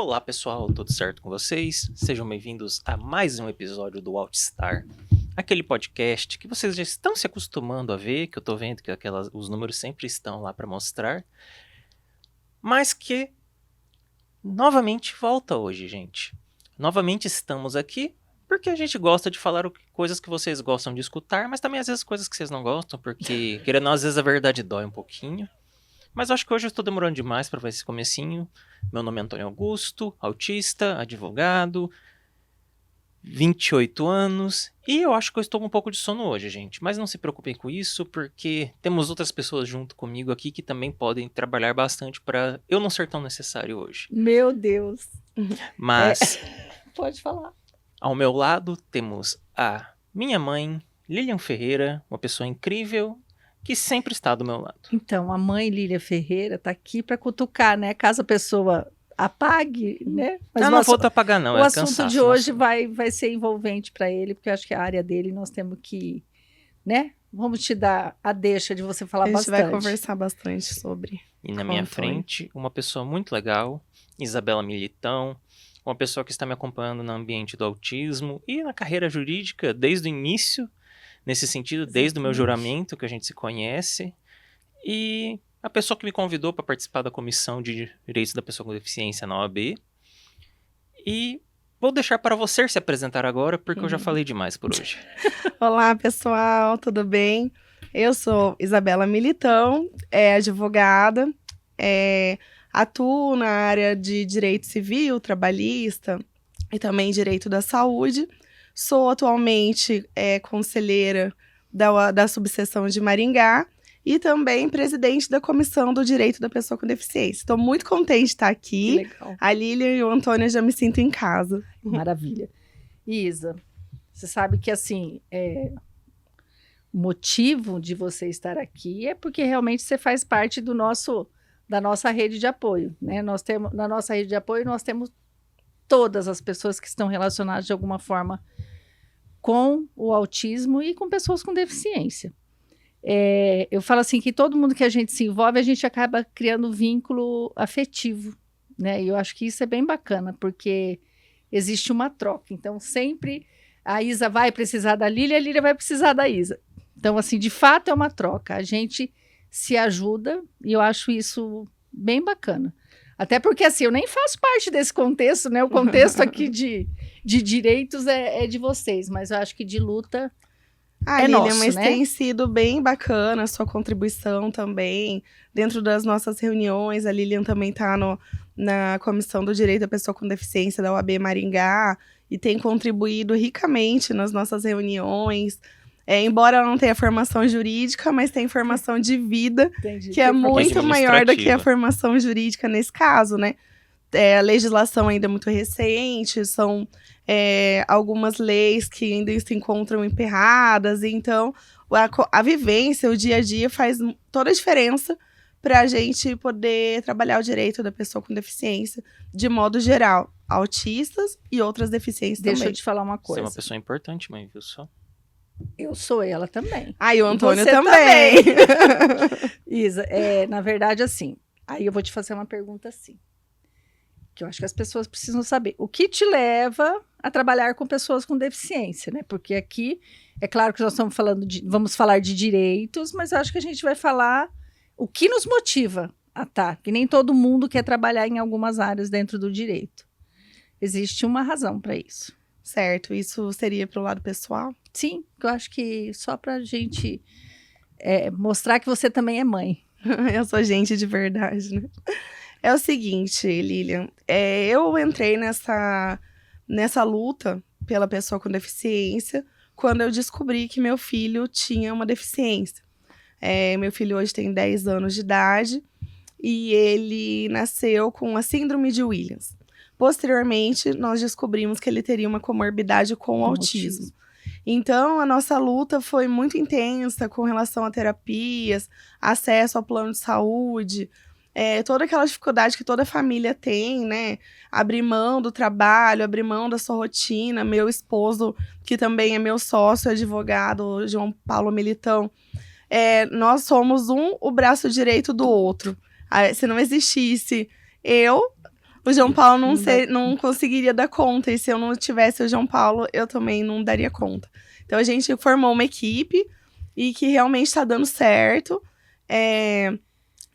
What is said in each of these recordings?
Olá pessoal, tudo certo com vocês? Sejam bem-vindos a mais um episódio do Outstar, aquele podcast que vocês já estão se acostumando a ver, que eu tô vendo que os números sempre estão lá para mostrar, mas que novamente volta hoje, gente. Novamente estamos aqui porque a gente gosta de falar coisas que vocês gostam de escutar, mas também às vezes coisas que vocês não gostam, porque querendo ou não, às vezes a verdade dói um pouquinho. Mas eu acho que hoje eu estou demorando demais para ver esse comecinho. Meu nome é Antônio Augusto, autista, advogado, 28 anos. E eu acho que eu estou com um pouco de sono hoje, gente. Mas não se preocupem com isso, porque temos outras pessoas junto comigo aqui que também podem trabalhar bastante para eu não ser tão necessário hoje. Meu Deus. Mas, Pode falar. ao meu lado, temos a minha mãe, Lilian Ferreira, uma pessoa incrível, que sempre está do meu lado. Então, a mãe Lília Ferreira está aqui para cutucar, né? Caso a pessoa apague, né? Mas Não vou apagar não, o é assunto cansaço. de hoje vai ser envolvente para ele, porque eu acho que a área dele nós temos que, né? Vamos te dar a deixa de você falar bastante. A gente vai conversar bastante sobre. E na minha frente, uma pessoa muito legal, Isabela Militão, uma pessoa que está me acompanhando no ambiente do autismo e na carreira jurídica desde o início, nesse sentido, desde o meu juramento, que a gente se conhece, e a pessoa que me convidou para participar da Comissão de Direitos da Pessoa com Deficiência na OAB. E vou deixar para você se apresentar agora, porque eu já falei demais por hoje. Olá, pessoal, tudo bem? Eu sou Isabela Militão, advogada, atuo na área de direito civil, trabalhista e também direito da saúde. Sou atualmente conselheira da subseção de Maringá e também presidente da Comissão do Direito da Pessoa com Deficiência. Estou muito contente de estar aqui. Legal. A Lilian e o Antônio, já me sinto em casa. Maravilha. Isa, você sabe que assim, o motivo de você estar aqui é porque realmente você faz parte da nossa rede de apoio, né? Na nossa rede de apoio, nós temos todas as pessoas que estão relacionadas de alguma forma com o autismo e com pessoas com deficiência. Eu falo assim que todo mundo que a gente se envolve, a gente acaba criando vínculo afetivo, né? E eu acho que isso é bem bacana, porque existe uma troca. Então, sempre a Isa vai precisar da Lília, a Lília vai precisar da Isa. Então, assim, de fato é uma troca. A gente se ajuda e eu acho isso bem bacana. Até porque, assim, eu nem faço parte desse contexto, né? O contexto aqui de direitos é de vocês, mas eu acho que de luta Lilian, nosso, mas né? tem sido bem bacana a sua contribuição também. Dentro das nossas reuniões, a Lilian também está na Comissão do Direito da Pessoa com Deficiência da OAB Maringá e tem contribuído ricamente nas nossas reuniões. Embora ela não tenha formação jurídica, mas tem formação de vida, Entendi. que é muito maior do que a formação jurídica nesse caso, né? A legislação ainda é muito recente, são algumas leis que ainda se encontram emperradas, então a vivência, o dia a dia faz toda a diferença para a gente poder trabalhar o direito da pessoa com deficiência de modo geral, autistas e outras deficiências também. Deixa eu te falar uma Você coisa. é uma pessoa importante, mãe, viu só? Eu sou ela também. E o Antônio você também. Isa, na verdade, assim, aí eu vou te fazer uma pergunta assim, que eu acho que as pessoas precisam saber. O que te leva a trabalhar com pessoas com deficiência, né? Porque aqui, é claro que nós estamos vamos falar de direitos, mas eu acho que a gente vai falar o que nos motiva a estar, que nem todo mundo quer trabalhar em algumas áreas dentro do direito. Existe uma razão para isso. Certo, isso seria para o lado pessoal? Sim, eu acho que só para a gente mostrar que você também é mãe. Eu sou gente de verdade, né? É o seguinte, Lilian, eu entrei nessa luta pela pessoa com deficiência quando eu descobri que meu filho tinha uma deficiência. Meu filho hoje tem 10 anos de idade e ele nasceu com a síndrome de Williams. Posteriormente, nós descobrimos que ele teria uma comorbidade com o autismo. Então, a nossa luta foi muito intensa com relação a terapias, acesso ao plano de saúde, toda aquela dificuldade que toda família tem, né? Abrir mão do trabalho, abrir mão da sua rotina. Meu esposo, que também é meu sócio, advogado, João Paulo Militão, nós somos o braço direito do outro. Se não existisse eu, O João Paulo Não dá não conseguiria dar conta. E se eu não tivesse o João Paulo, eu também não daria conta. Então, a gente formou uma equipe e que realmente tá dando certo.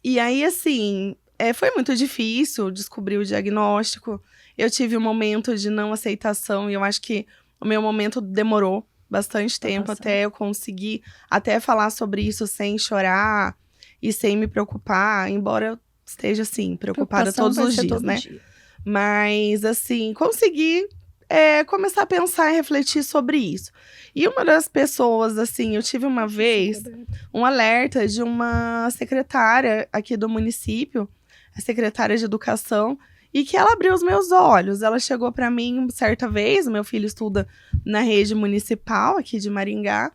E aí, assim, foi muito difícil descobrir o diagnóstico. Eu tive um momento de não aceitação e eu acho que o meu momento demorou bastante tempo até eu conseguir até falar sobre isso sem chorar e sem me preocupar, embora eu esteja, assim, preocupada todos os dias, né? Mas, assim, consegui começar a pensar e refletir sobre isso. E uma das pessoas, assim, eu tive uma vez um alerta de uma secretária aqui do município, a secretária de educação, e que ela abriu os meus olhos. Ela chegou para mim certa vez, o meu filho estuda na rede municipal aqui de Maringá,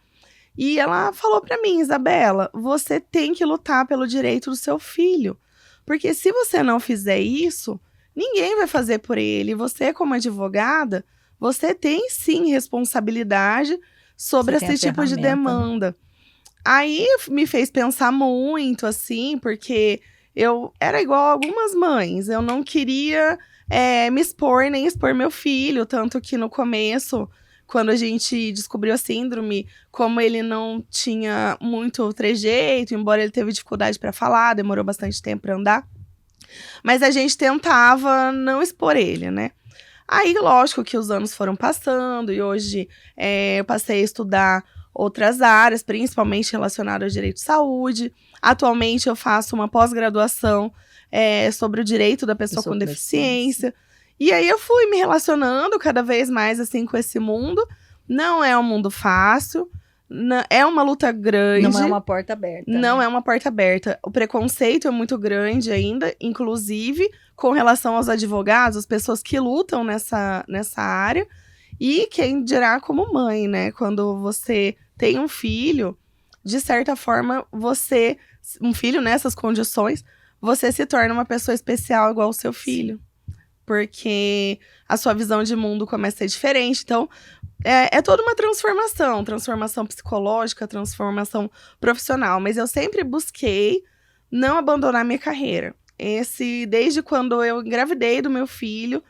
e ela falou para mim: Isabela, você tem que lutar pelo direito do seu filho, porque se você não fizer isso, ninguém vai fazer por ele. Você, como advogada, você tem sim responsabilidade sobre esse tipo de demanda. Né? Aí me fez pensar muito, assim, porque eu era igual a algumas mães. Eu não queria me expor, nem expor meu filho. Tanto que no começo, quando a gente descobriu a síndrome, como ele não tinha muito trejeito, embora ele teve dificuldade para falar, demorou bastante tempo para andar. Mas a gente tentava não expor ele, né? Aí, lógico que os anos foram passando e hoje eu passei a estudar outras áreas, principalmente relacionadas ao direito de saúde. Atualmente eu faço uma pós-graduação sobre o direito da pessoa com deficiência. E aí eu fui me relacionando cada vez mais assim com esse mundo. Não é um mundo fácil, é uma luta grande. Não é uma porta aberta. Não né? é uma porta aberta. O preconceito é muito grande ainda, inclusive com relação aos advogados, as pessoas que lutam nessa área. E quem dirá como mãe, né? Quando você tem um filho, de certa forma, um filho nessas condições, você se torna uma pessoa especial igual o seu filho. Sim. Porque a sua visão de mundo começa a ser diferente. Então, é toda uma transformação psicológica, transformação profissional. Mas eu sempre busquei não abandonar minha carreira. Desde quando eu engravidei do meu filho,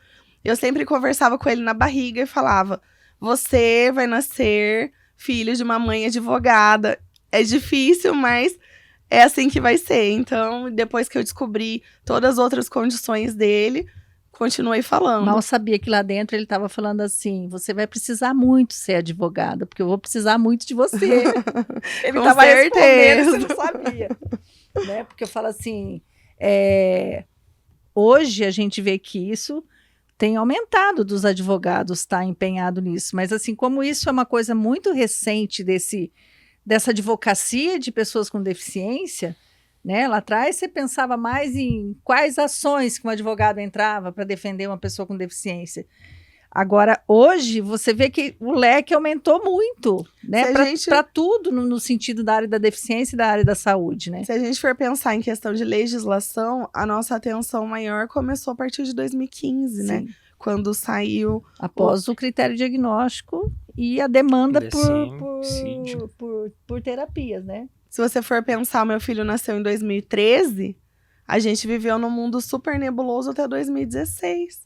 eu sempre conversava com ele na barriga e falava: você vai nascer filho de uma mãe advogada. É difícil, mas é assim que vai ser. Então, depois que eu descobri todas as outras condições dele, continuei falando. Mal sabia que lá dentro ele estava falando assim: você vai precisar muito ser advogada, porque eu vou precisar muito de você. Ele estava respondendo, você não sabia. Né? Porque eu falo assim, hoje a gente vê que isso tem aumentado dos advogados estar empenhado nisso, mas assim, como isso é uma coisa muito recente dessa advocacia de pessoas com deficiência, né? Lá atrás você pensava mais em quais ações que um advogado entrava para defender uma pessoa com deficiência. Agora, hoje, você vê que o leque aumentou muito, né? Para tudo no sentido da área da deficiência e da área da saúde, né? Se a gente for pensar em questão de legislação, a nossa atenção maior começou a partir de 2015, Sim. né? Quando saiu... Após o critério diagnóstico e a demanda por terapias, né? Se você for pensar, meu filho nasceu em 2013, a gente viveu num mundo super nebuloso até 2016.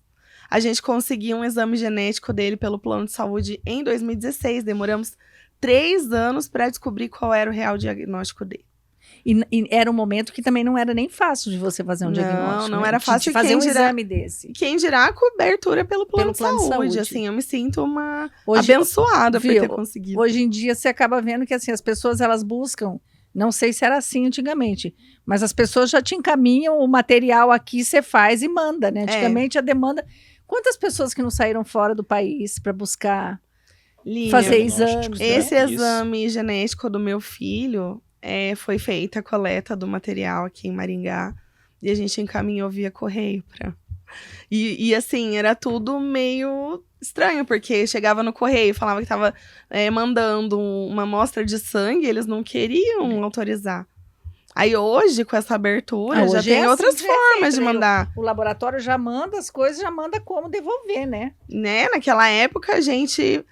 A gente conseguiu um exame genético dele pelo plano de saúde em 2016. Demoramos 3 anos para descobrir qual era o real diagnóstico dele. E era um momento que também não era nem fácil de você fazer um diagnóstico. Não era fácil de fazer um exame desse. Quem dirá a cobertura pelo plano de saúde. Assim, eu me sinto abençoada por ter conseguido. Hoje em dia, você acaba vendo que assim, as pessoas elas buscam. Não sei se era assim antigamente, mas as pessoas já te encaminham o material aqui, você faz e manda, né? Antigamente a demanda... Quantas pessoas que não saíram fora do país para buscar fazer exames? Esse exame genético do meu filho, foi feita a coleta do material aqui em Maringá e a gente encaminhou via correio para... E assim, era tudo meio estranho, porque chegava no correio, falava que estava mandando uma amostra de sangue, eles não queriam autorizar. Aí hoje, com essa abertura, já tem outras formas de mandar. O laboratório já manda as coisas, já manda como devolver, né? Naquela época a gente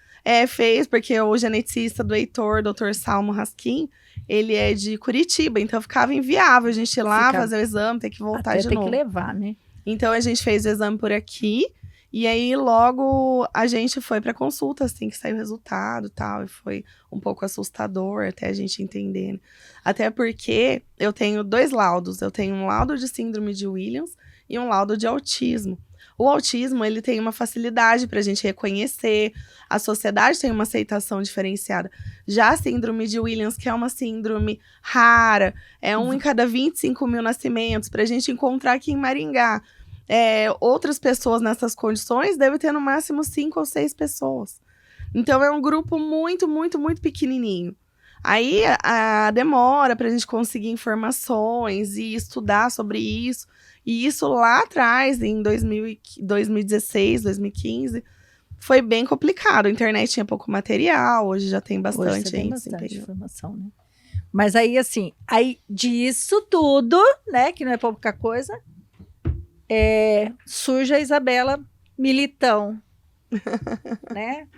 fez, porque o geneticista do Heitor, Dr. Salmo Raskin, ele é de Curitiba, então ficava inviável a gente ir lá fazer o exame, ter que voltar de novo. Tem que levar, né? Então, a gente fez o exame por aqui. E aí, logo, a gente foi pra consulta, assim, que saiu o resultado e tal. E foi um pouco assustador até a gente entender, né? Até porque eu tenho 2 laudos. Eu tenho um laudo de síndrome de Williams e um laudo de autismo. O autismo, ele tem uma facilidade pra gente reconhecer. A sociedade tem uma aceitação diferenciada. Já a síndrome de Williams, que é uma síndrome rara, é um em cada 25 mil nascimentos, pra gente encontrar aqui em Maringá. Outras pessoas nessas condições devem ter no máximo 5 ou 6 pessoas. Então, é um grupo muito, muito, muito pequenininho. Aí, a demora pra gente conseguir informações e estudar sobre isso. E isso lá atrás, em 2016, 2015, foi bem complicado. A internet tinha pouco material, hoje já tem bastante. Hoje você tem bastante informação, né? Mas aí, assim, disso tudo, né, que não é pouca coisa, surge a Isabela Militão, né?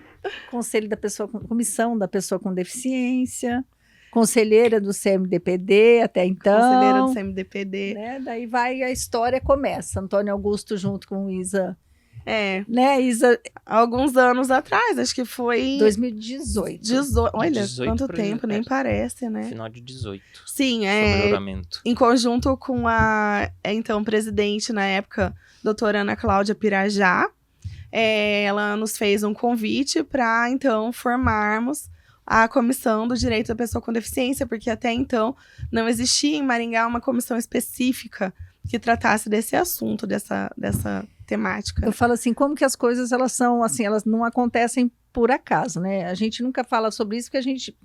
Conselho da pessoa comissão da pessoa com deficiência, conselheira do CMDPD até então. Conselheira do CMDPD. Né? Daí a história começa. Antônio Augusto junto com Isa. Né, Isa. Alguns anos atrás, acho que foi... 2018. Olha, 18 quanto tempo, nem parece, né? Final de 18. Sim, Melhoramento. Em conjunto com a, então, presidente, na época, doutora Ana Cláudia Pirajá, ela nos fez um convite para, então, formarmos a Comissão do Direito da Pessoa com Deficiência, porque até então não existia em Maringá uma comissão específica que tratasse desse assunto, dessa temática. Eu falo assim, como que as coisas, elas são assim, elas não acontecem por acaso, né? A gente nunca fala sobre isso, porque a gente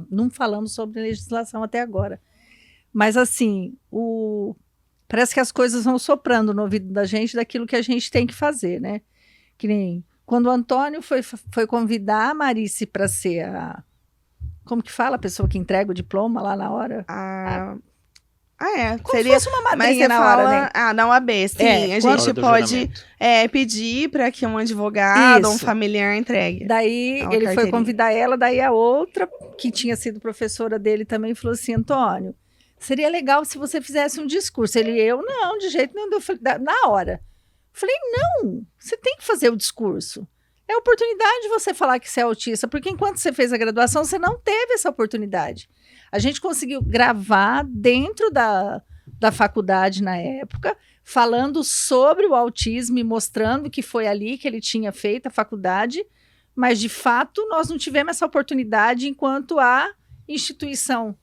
não falamos sobre legislação até agora. Mas assim, parece que as coisas vão soprando no ouvido da gente daquilo que a gente tem que fazer, né? Que nem quando o Antônio foi convidar a Marice para ser como que fala? A pessoa que entrega o diploma lá na hora? Como seria, se fosse uma madrinha na hora, né? Na UAB, sim. A gente pode pedir para que um advogado ou um familiar entregue. Daí ele foi convidar ela, daí a outra, que tinha sido professora dele também, falou assim, Antônio, seria legal se você fizesse um discurso. Eu, não, de jeito nenhum. Eu falei, na hora. Falei, não, você tem que fazer o discurso. É a oportunidade de você falar que você é autista, porque enquanto você fez a graduação, você não teve essa oportunidade. A gente conseguiu gravar dentro da faculdade na época, falando sobre o autismo e mostrando que foi ali que ele tinha feito a faculdade, mas, de fato, nós não tivemos essa oportunidade enquanto a instituição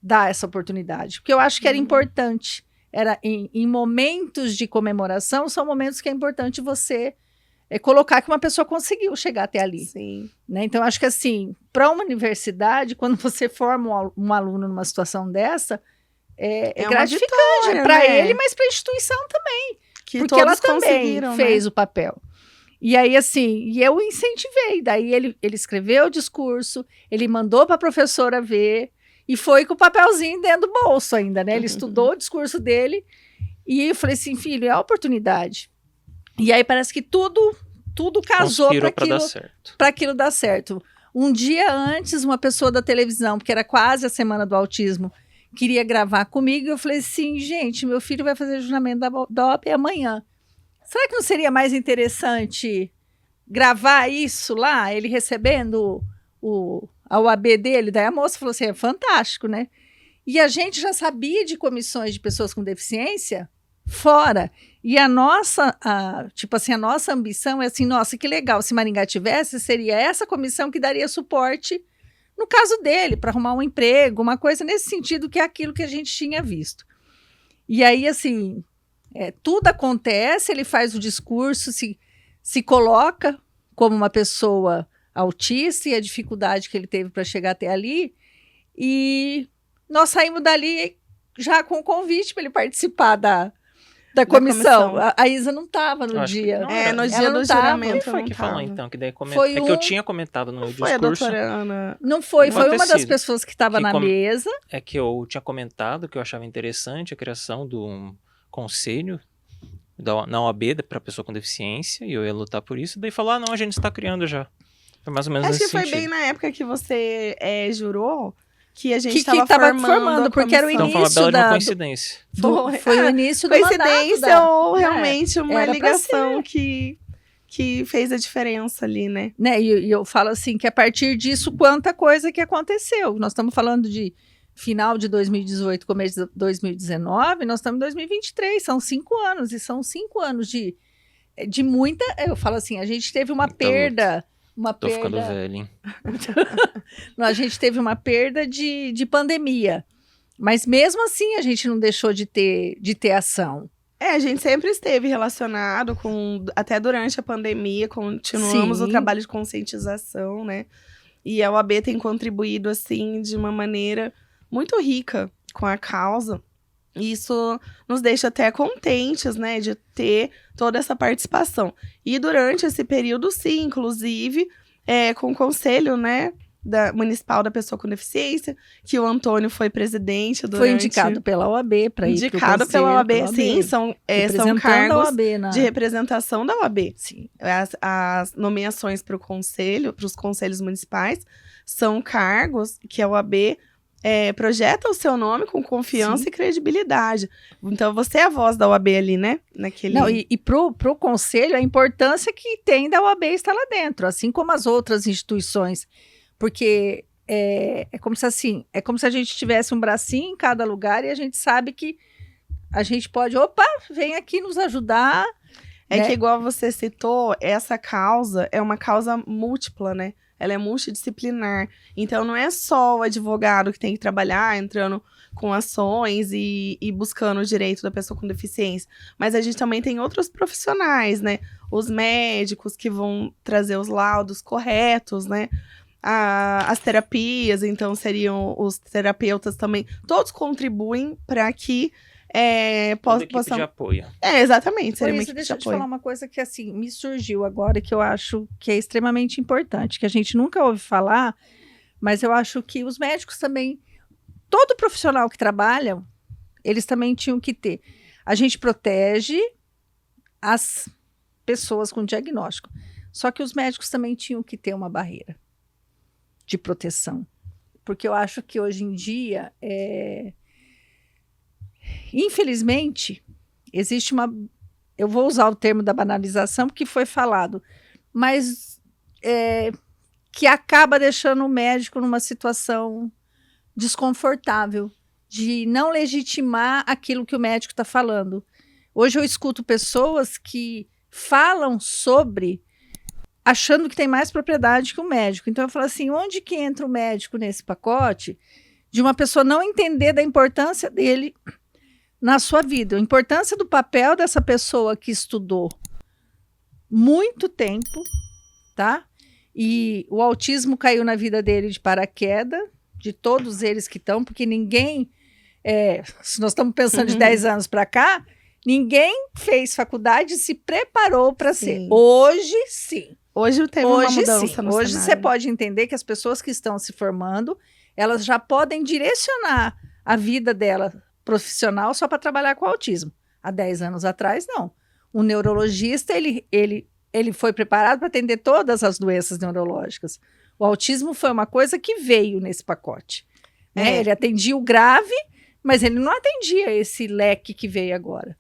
dá essa oportunidade. Porque eu acho que era importante. Era em momentos de comemoração, são momentos que é importante você colocar que uma pessoa conseguiu chegar até ali. Sim. Né? Então, acho que assim, para uma universidade, quando você forma um aluno numa situação dessa, é gratificante para ele, mas para a instituição também. Porque ela também fez o papel. E aí, assim, eu incentivei. Daí ele escreveu o discurso, ele mandou para a professora ver, e foi com o papelzinho dentro do bolso ainda, né? Ele estudou o discurso dele, e eu falei assim, filho, é a oportunidade. E aí parece que tudo casou para aquilo dar certo. Um dia antes, uma pessoa da televisão, porque era quase a semana do autismo, queria gravar comigo, e eu falei assim, gente, meu filho vai fazer juramento da OAB amanhã. Será que não seria mais interessante gravar isso lá, ele recebendo a OAB dele? Daí a moça falou assim, é fantástico, né? E a gente já sabia de comissões de pessoas com deficiência fora. E a nossa ambição é assim, nossa, que legal, se Maringá tivesse, seria essa comissão que daria suporte, no caso dele, para arrumar um emprego, uma coisa nesse sentido, que é aquilo que a gente tinha visto. E aí, assim, tudo acontece, ele faz o discurso, se coloca como uma pessoa autista e a dificuldade que ele teve para chegar até ali, e nós saímos dali já com o convite para ele participar da comissão. A Isa não estava no dia. No dia do juramento. Quem foi que falou, então? Que daí que eu tinha comentado no discurso. Foi a doutora Ana. Não foi uma das pessoas que estava na mesa. É que eu tinha comentado que eu achava interessante a criação do conselho na OAB para pessoa com deficiência, e eu ia lutar por isso. Daí falou, não, a gente está criando já. Foi mais ou menos Acho nesse que foi sentido. bem na época que você jurou, que a gente que estava tava formando a porque era o comissão. Então foi uma início bela de uma da- coincidência. Foi o início do mandato Coincidência ou É, realmente uma era pra ligação que fez a diferença ali, né? né? E eu falo assim, que a partir disso, quanta coisa que aconteceu. Nós estamos falando de final de 2018, começo de 2019, nós estamos em 2023, são 5 anos, e são 5 anos de muita, eu falo assim, a gente teve uma perda, Tô ficando velho, hein? a gente teve uma perda de pandemia, mas mesmo assim a gente não deixou de ter ação. A gente sempre esteve relacionado com, até durante a pandemia, continuamos Sim. o trabalho de conscientização, né? E a OAB tem contribuído, assim, de uma maneira muito rica com a causa. E isso nos deixa até contentes, né, de ter toda essa participação. E durante esse período, sim, inclusive, com o conselho, né, municipal da pessoa com deficiência, que o Antônio foi presidente durante... Foi indicado pela OAB para ir pro Indicado conselho, pela OAB, sim, são representando cargos a OAB de representação da OAB. Sim. As nomeações para o conselho, para os conselhos municipais, são cargos que a OAB projeta o seu nome com confiança Sim. e credibilidade. Então, você é a voz da OAB ali, né? Naquele... Não, e pro conselho, a importância que tem da OAB estar lá dentro, assim como as outras instituições, porque é como se a gente tivesse um bracinho em cada lugar e a gente sabe que a gente pode, vem aqui nos ajudar. É né? que, igual você citou, essa causa é uma causa múltipla, né? Ela é multidisciplinar. Então, não é só o advogado que tem que trabalhar entrando com ações e buscando o direito da pessoa com deficiência. Mas a gente também tem outros profissionais, né? Os médicos que vão trazer os laudos corretos, né? As terapias, então, seriam os terapeutas também. Todos contribuem para que Toda equipe possam... de apoio. Exatamente, Por seria uma isso, equipe deixa eu de te apoio. falar uma coisa que assim me surgiu agora, que eu acho que é extremamente importante, que a gente nunca ouve falar, mas eu acho que os médicos também, todo profissional que trabalha, eles também tinham que ter. A gente protege as pessoas com diagnóstico, só que os médicos também tinham que ter uma barreira de proteção, porque eu acho que hoje em dia, infelizmente, existe uma... Eu vou usar o termo da banalização porque foi falado, mas que acaba deixando o médico numa situação desconfortável, de não legitimar aquilo que o médico está falando. Hoje eu escuto pessoas que falam sobre achando que tem mais propriedade que o médico. Então eu falo assim, onde que entra o médico nesse pacote de uma pessoa não entender da importância dele na sua vida, a importância do papel dessa pessoa que estudou muito tempo, tá? E o autismo caiu na vida dele de paraquedas, de todos eles que estão, porque ninguém, se nós estamos pensando de 10 anos para cá, ninguém fez faculdade e se preparou para ser. Hoje, sim. Hoje teve uma mudança no Hoje cenário. você pode entender que as pessoas que estão se formando, elas já podem direcionar a vida dela profissional só para trabalhar com autismo. Há 10 anos atrás, não. O neurologista, ele foi preparado para atender todas as doenças neurológicas. O autismo foi uma coisa que veio nesse pacote. Né? Ele atendia o grave, mas ele não atendia esse leque que veio agora.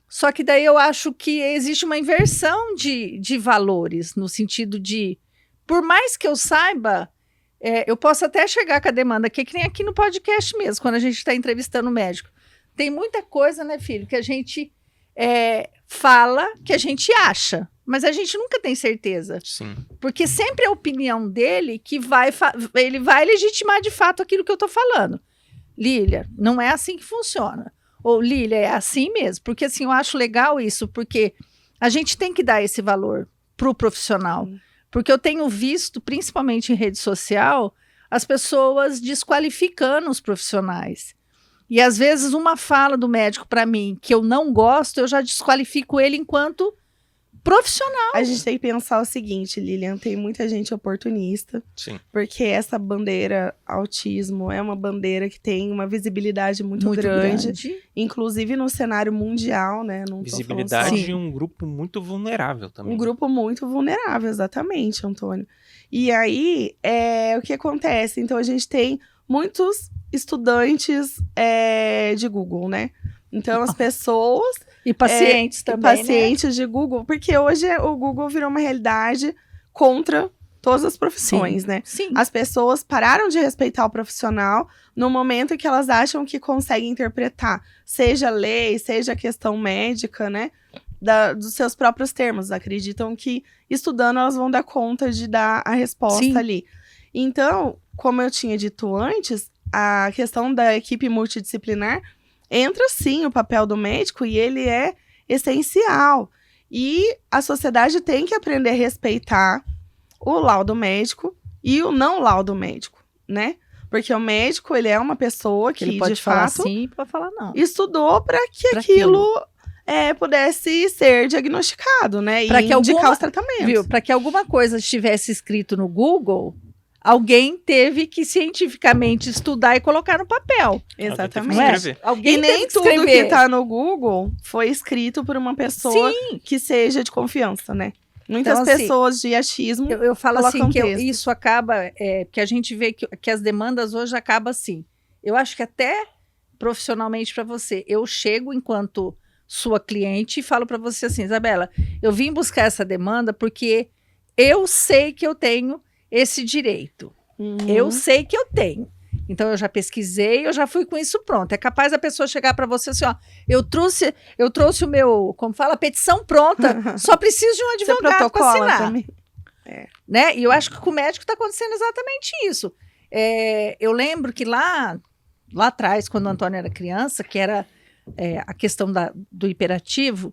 Só que daí eu acho que existe uma inversão de valores, no sentido de, por mais que eu saiba, eu posso até chegar com a demanda, que nem aqui no podcast mesmo, quando a gente está entrevistando o médico. Tem muita coisa, né, filho, que a gente fala, que a gente acha, mas a gente nunca tem certeza. Sim. Porque sempre é a opinião dele que ele vai legitimar de fato aquilo que eu estou falando. Lília, não é assim que funciona. Ou, Lília, é assim mesmo. Porque, assim, eu acho legal isso, porque a gente tem que dar esse valor para o profissional. Porque eu tenho visto, principalmente em rede social, as pessoas desqualificando os profissionais. E, às vezes, uma fala do médico para mim que eu não gosto, eu já desqualifico ele enquanto profissional. A gente tem que pensar o seguinte, Lilian, tem muita gente oportunista, Sim. porque essa bandeira autismo é uma bandeira que tem uma visibilidade muito grande, inclusive no cenário mundial, né? Não tô Visibilidade falando de um grupo muito vulnerável também. um grupo muito vulnerável, exatamente, Antônio. E aí, o que acontece? Então, a gente tem muitos estudantes de Google, né? Então, as pessoas... E pacientes também, pacientes de Google, porque hoje o Google virou uma realidade contra todas as profissões, né? Sim. As pessoas pararam de respeitar o profissional no momento que elas acham que conseguem interpretar, seja lei, seja questão médica, né? Dos seus próprios termos. Acreditam que estudando elas vão dar conta de dar a resposta ali. Então, como eu tinha dito antes, a questão da equipe multidisciplinar entra sim o papel do médico e ele é essencial. E a sociedade tem que aprender a respeitar o laudo médico e o não laudo médico, né? Porque o médico, ele é uma pessoa que ele pode de falar fato, sim, pode falar não. estudou para que aquilo pudesse ser diagnosticado, né? Pra e que indicar os tratamentos. Para que alguma coisa estivesse escrito no Google, alguém teve que cientificamente estudar e colocar no papel. Exatamente. Não é? Alguém E nem teve que tudo escrever. que tá no Google foi escrito por uma pessoa Sim. que seja de confiança, né? Muitas Então, assim, pessoas de achismo Eu falo assim colocam que texto. isso acaba, porque a gente vê que as demandas hoje acabam assim. Eu acho que até profissionalmente para você, eu chego enquanto sua cliente e falo para você assim, Isabela, eu vim buscar essa demanda porque eu sei que eu tenho esse direito. Eu sei que eu tenho. Então eu já pesquisei, eu já fui com isso pronto. É capaz a pessoa chegar para você assim, ó, eu trouxe o meu, como fala, petição pronta, só preciso de um Você advogado para protocola assinar. também. Né? E eu acho que com o médico está acontecendo exatamente isso. Eu lembro que lá atrás, quando o Antônio era criança, que era a questão do hiperativo,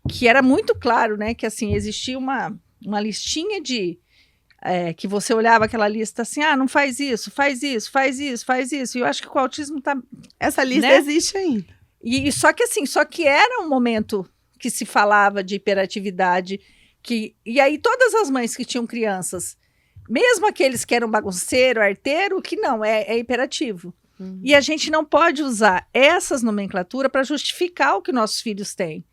que era muito claro, né, que assim, existia uma listinha que você olhava aquela lista assim, não faz isso, faz isso, faz isso, faz isso. E eu acho que com o autismo tá... Essa lista né? existe ainda. E só que era um momento que se falava de hiperatividade, e aí todas as mães que tinham crianças, mesmo aqueles que eram bagunceiro, arteiro, que não, é hiperativo. E a gente não pode usar essas nomenclaturas para justificar o que nossos filhos têm.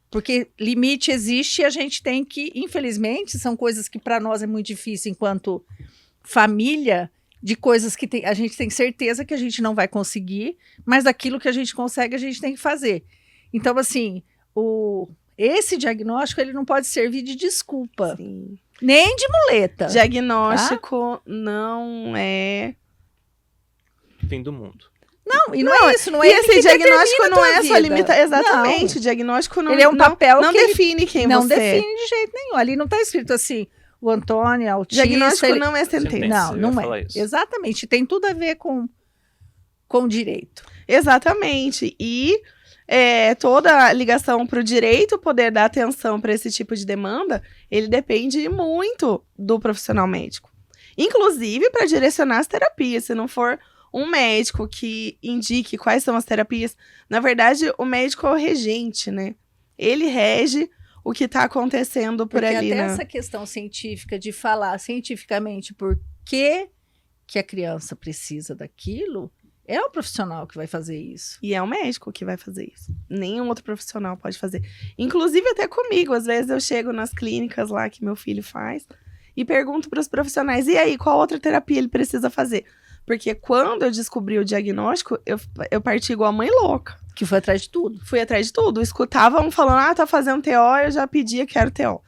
Porque limite existe e a gente tem que, infelizmente, são coisas que para nós é muito difícil enquanto família, de coisas que a gente tem certeza que a gente não vai conseguir, mas daquilo que a gente consegue, a gente tem que fazer. Então, assim, esse diagnóstico ele não pode servir de desculpa, Sim. nem de muleta. Diagnóstico não é... Fim do mundo. Não, e não é isso, não é E ele esse que diagnóstico determina a não tua é só vida. limita. Exatamente. O diagnóstico não, Ele é um papel não que ele define quem não você é. define de jeito nenhum. Ali não está escrito assim, o Antônio é autista. Diagnóstico ele... não é sentença. Não, eu ia não falar é. isso. Exatamente. Tem tudo a ver com direito. Exatamente. E toda a ligação para o direito poder dar atenção para esse tipo de demanda, ele depende muito do profissional médico. Inclusive para direcionar as terapias. Se não for um médico que indique quais são as terapias, na verdade, o médico é o regente, né? Ele rege o que está acontecendo por Porque ali. até essa questão científica de falar cientificamente por que a criança precisa daquilo, é o profissional que vai fazer isso. E é o médico que vai fazer isso. Nenhum outro profissional pode fazer. Inclusive até comigo. Às vezes eu chego nas clínicas lá que meu filho faz e pergunto para os profissionais, e aí, qual outra terapia ele precisa fazer? Porque quando eu descobri o diagnóstico, eu parti igual a mãe louca. Que foi atrás de tudo. Fui atrás de tudo. Escutavam falando, tá fazendo TO, eu já pedia, quero TO.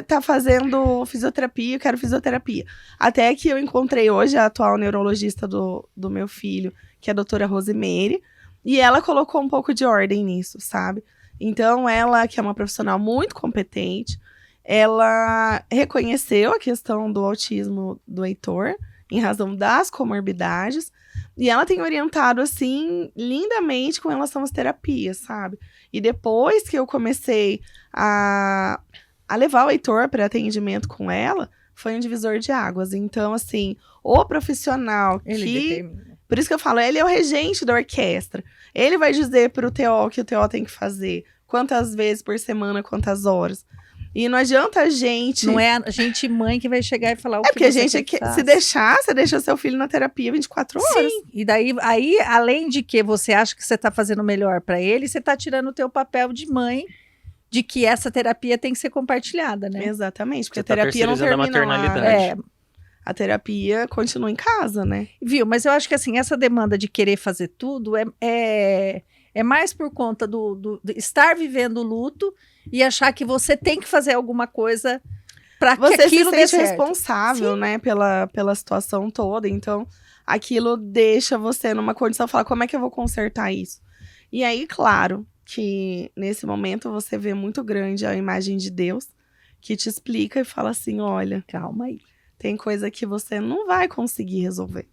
Tá fazendo fisioterapia, eu quero fisioterapia. Até que eu encontrei hoje a atual neurologista do meu filho, que é a doutora Rosemary, e ela colocou um pouco de ordem nisso, sabe? Então, ela, que é uma profissional muito competente, ela reconheceu a questão do autismo do Heitor, em razão das comorbidades, e ela tem orientado, assim, lindamente com relação às terapias, sabe? E depois que eu comecei a levar o Heitor para atendimento com ela, foi um divisor de águas. Então, assim, o profissional determina. Por isso que eu falo, ele é o regente da orquestra. Ele vai dizer para o TO que o TO tem que fazer, quantas vezes por semana, quantas horas. E não adianta a gente... Não é a gente mãe que vai chegar e falar o que porque a você gente, quer que se faça. deixar, você deixa seu filho na terapia 24 horas. Sim, e daí, aí, além de que você acha que você está fazendo o melhor para ele, você está tirando o teu papel de mãe, de que essa terapia tem que ser compartilhada, né? Exatamente, porque Você a tá terapia não terceirizando a termina lá. maternalidade. A terapia continua em casa, né? Viu? Mas eu acho que assim, essa demanda de querer fazer tudo é mais por conta de estar vivendo o luto e achar que você tem que fazer alguma coisa para que Você aquilo se dê sente certo. responsável, né, pela situação toda. Então, aquilo deixa você numa condição de falar, como é que eu vou consertar isso? E aí, claro, que nesse momento você vê muito grande a imagem de Deus, que te explica e fala assim, olha, Calma aí. tem coisa que você não vai conseguir resolver.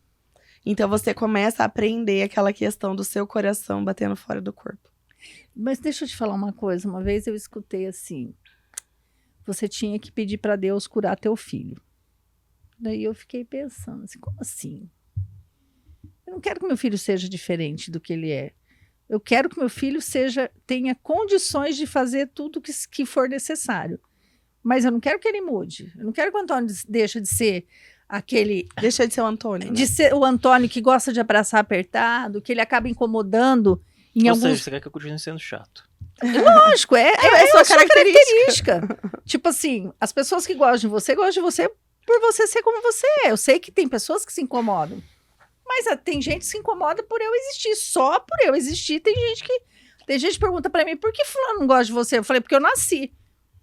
Então, você começa a aprender aquela questão do seu coração batendo fora do corpo. Mas deixa eu te falar uma coisa. Uma vez eu escutei assim, você tinha que pedir para Deus curar teu filho. Daí eu fiquei pensando assim, como assim? Eu não quero que meu filho seja diferente do que ele é. Eu quero que meu filho tenha condições de fazer tudo que for necessário. Mas eu não quero que ele mude. Eu não quero que o Antônio deixe de ser aquele... Deixa de ser o Antônio, né? De ser o Antônio que gosta de abraçar apertado, que ele acaba incomodando em Ou alguns... seja, você quer que eu continue sendo chato. Lógico, é sua a sua característica. característica. Tipo assim, as pessoas que gostam de você por você ser como você é. Eu sei que tem pessoas que se incomodam. Mas tem gente que se incomoda por eu existir. Só por eu existir. Tem gente que pergunta pra mim, por que fulano não gosta de você? Eu falei, porque eu nasci.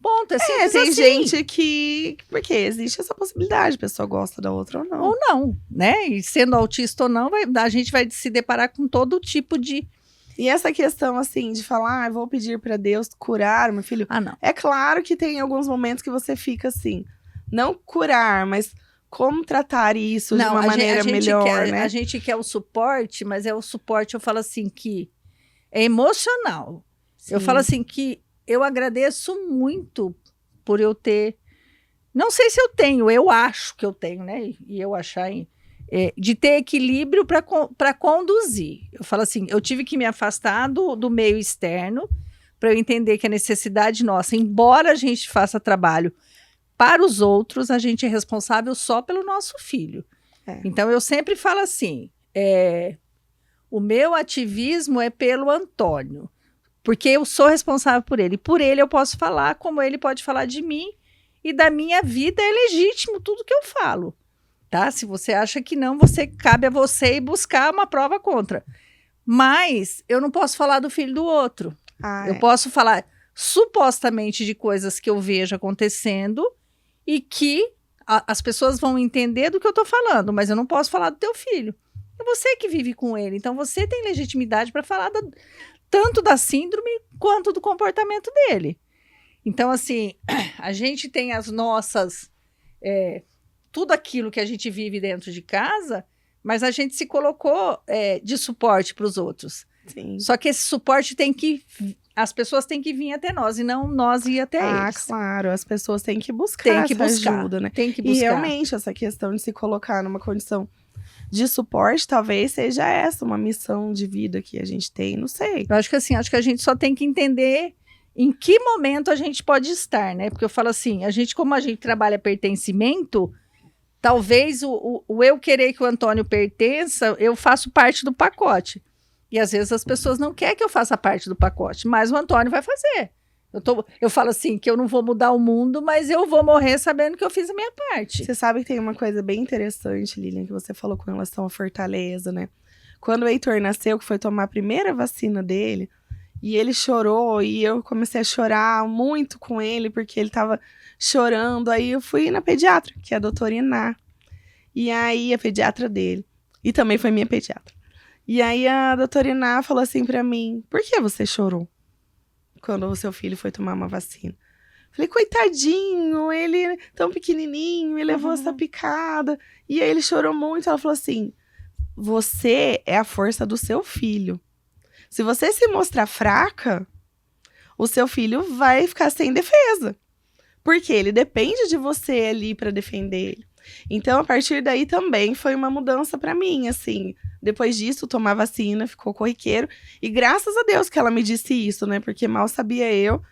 Ponto, é simples Tem assim. gente que... Porque existe essa possibilidade, a pessoa gosta da outra ou não. Ou não, né? E sendo autista ou não, a gente vai se deparar com todo tipo de... E essa questão, assim, de falar, vou pedir pra Deus curar meu filho. Ah, não. É claro que tem alguns momentos que você fica assim, não curar, mas como tratar isso de uma maneira melhor, né? A gente quer o suporte, mas é o suporte, eu falo assim, que é emocional. Eu falo assim que eu agradeço muito por eu ter... Não sei se eu tenho, eu acho que eu tenho, né? E eu achar... de ter equilíbrio para conduzir. Eu falo assim, eu tive que me afastar do meio externo para eu entender que a necessidade nossa, embora a gente faça trabalho para os outros, a gente é responsável só pelo nosso filho. Então, eu sempre falo assim, o meu ativismo é pelo Antônio, porque eu sou responsável por ele. Por ele eu posso falar como ele pode falar de mim, e da minha vida é legítimo tudo que eu falo. Tá? Se você acha que não, cabe a você ir buscar uma prova contra. Mas eu não posso falar do filho do outro. Eu posso falar supostamente de coisas que eu vejo acontecendo e que as pessoas vão entender do que eu estou falando, mas eu não posso falar do teu filho. É você que vive com ele, então você tem legitimidade para falar tanto da síndrome quanto do comportamento dele. Então, assim, a gente tem as nossas... tudo aquilo que a gente vive dentro de casa, mas a gente se colocou de suporte para os outros. Sim. Só que esse suporte as pessoas têm que vir até nós, e não nós ir até eles. Claro, as pessoas têm que buscar essa ajuda, né? Tem que buscar. E realmente, essa questão de se colocar numa condição de suporte, talvez seja essa uma missão de vida que a gente tem, não sei. Eu acho que assim, a gente só tem que entender em que momento a gente pode estar, né? Porque eu falo assim, como a gente trabalha pertencimento... Talvez o eu querer que o Antônio pertença, eu faço parte do pacote. E às vezes as pessoas não querem que eu faça parte do pacote, mas o Antônio vai fazer. Eu falo assim, que eu não vou mudar o mundo, mas eu vou morrer sabendo que eu fiz a minha parte. Você sabe que tem uma coisa bem interessante, Lilian, que você falou com relação à fortaleza, né? Quando o Heitor nasceu, que foi tomar a primeira vacina dele, e ele chorou, e eu comecei a chorar muito com ele, porque ele tava chorando. Aí eu fui na pediatra, que é a doutora Iná. E aí, a pediatra dele. E também foi minha pediatra. E aí, a doutora Iná falou assim pra mim, por que você chorou quando o seu filho foi tomar uma vacina? Falei, coitadinho, ele tão pequenininho, ele levou essa picada. E aí, ele chorou muito. Ela falou assim, você é a força do seu filho. Se você se mostrar fraca, o seu filho vai ficar sem defesa. Porque ele depende de você ali para defender ele. Então, a partir daí também foi uma mudança para mim, assim. Depois disso, tomar vacina ficou corriqueiro. E graças a Deus que ela me disse isso, né? Porque mal sabia eu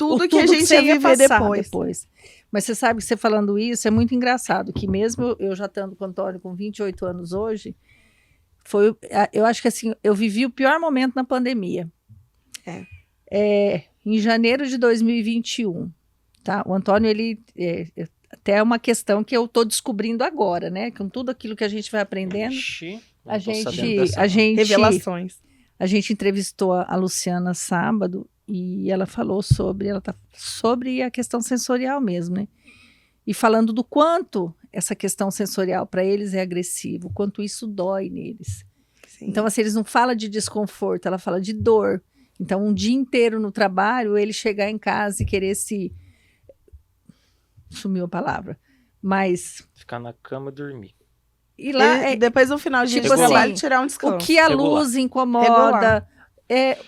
tudo que a gente você ia viver depois. Mas você sabe que você falando isso é muito engraçado, que mesmo eu já estando com o Antônio com 28 anos hoje, eu acho que assim, eu vivi o pior momento na pandemia. Em janeiro de 2021, tá? O Antônio, ele até é uma questão que eu tô descobrindo agora, né? Com tudo aquilo que a gente vai aprendendo. A gente Revelações. A gente entrevistou a Luciana sábado e ela falou sobre a questão sensorial mesmo, né? E falando do quanto essa questão sensorial para eles é agressivo, o quanto isso dói neles. Sim. Então, assim, eles não falam de desconforto, ela fala de dor. Então, um dia inteiro no trabalho, ele chegar em casa e querer sumiu a palavra, mas... Ficar na cama e dormir. E lá, depois no final de tipo trabalho, assim, tirar um descanso. o que a luz incomoda,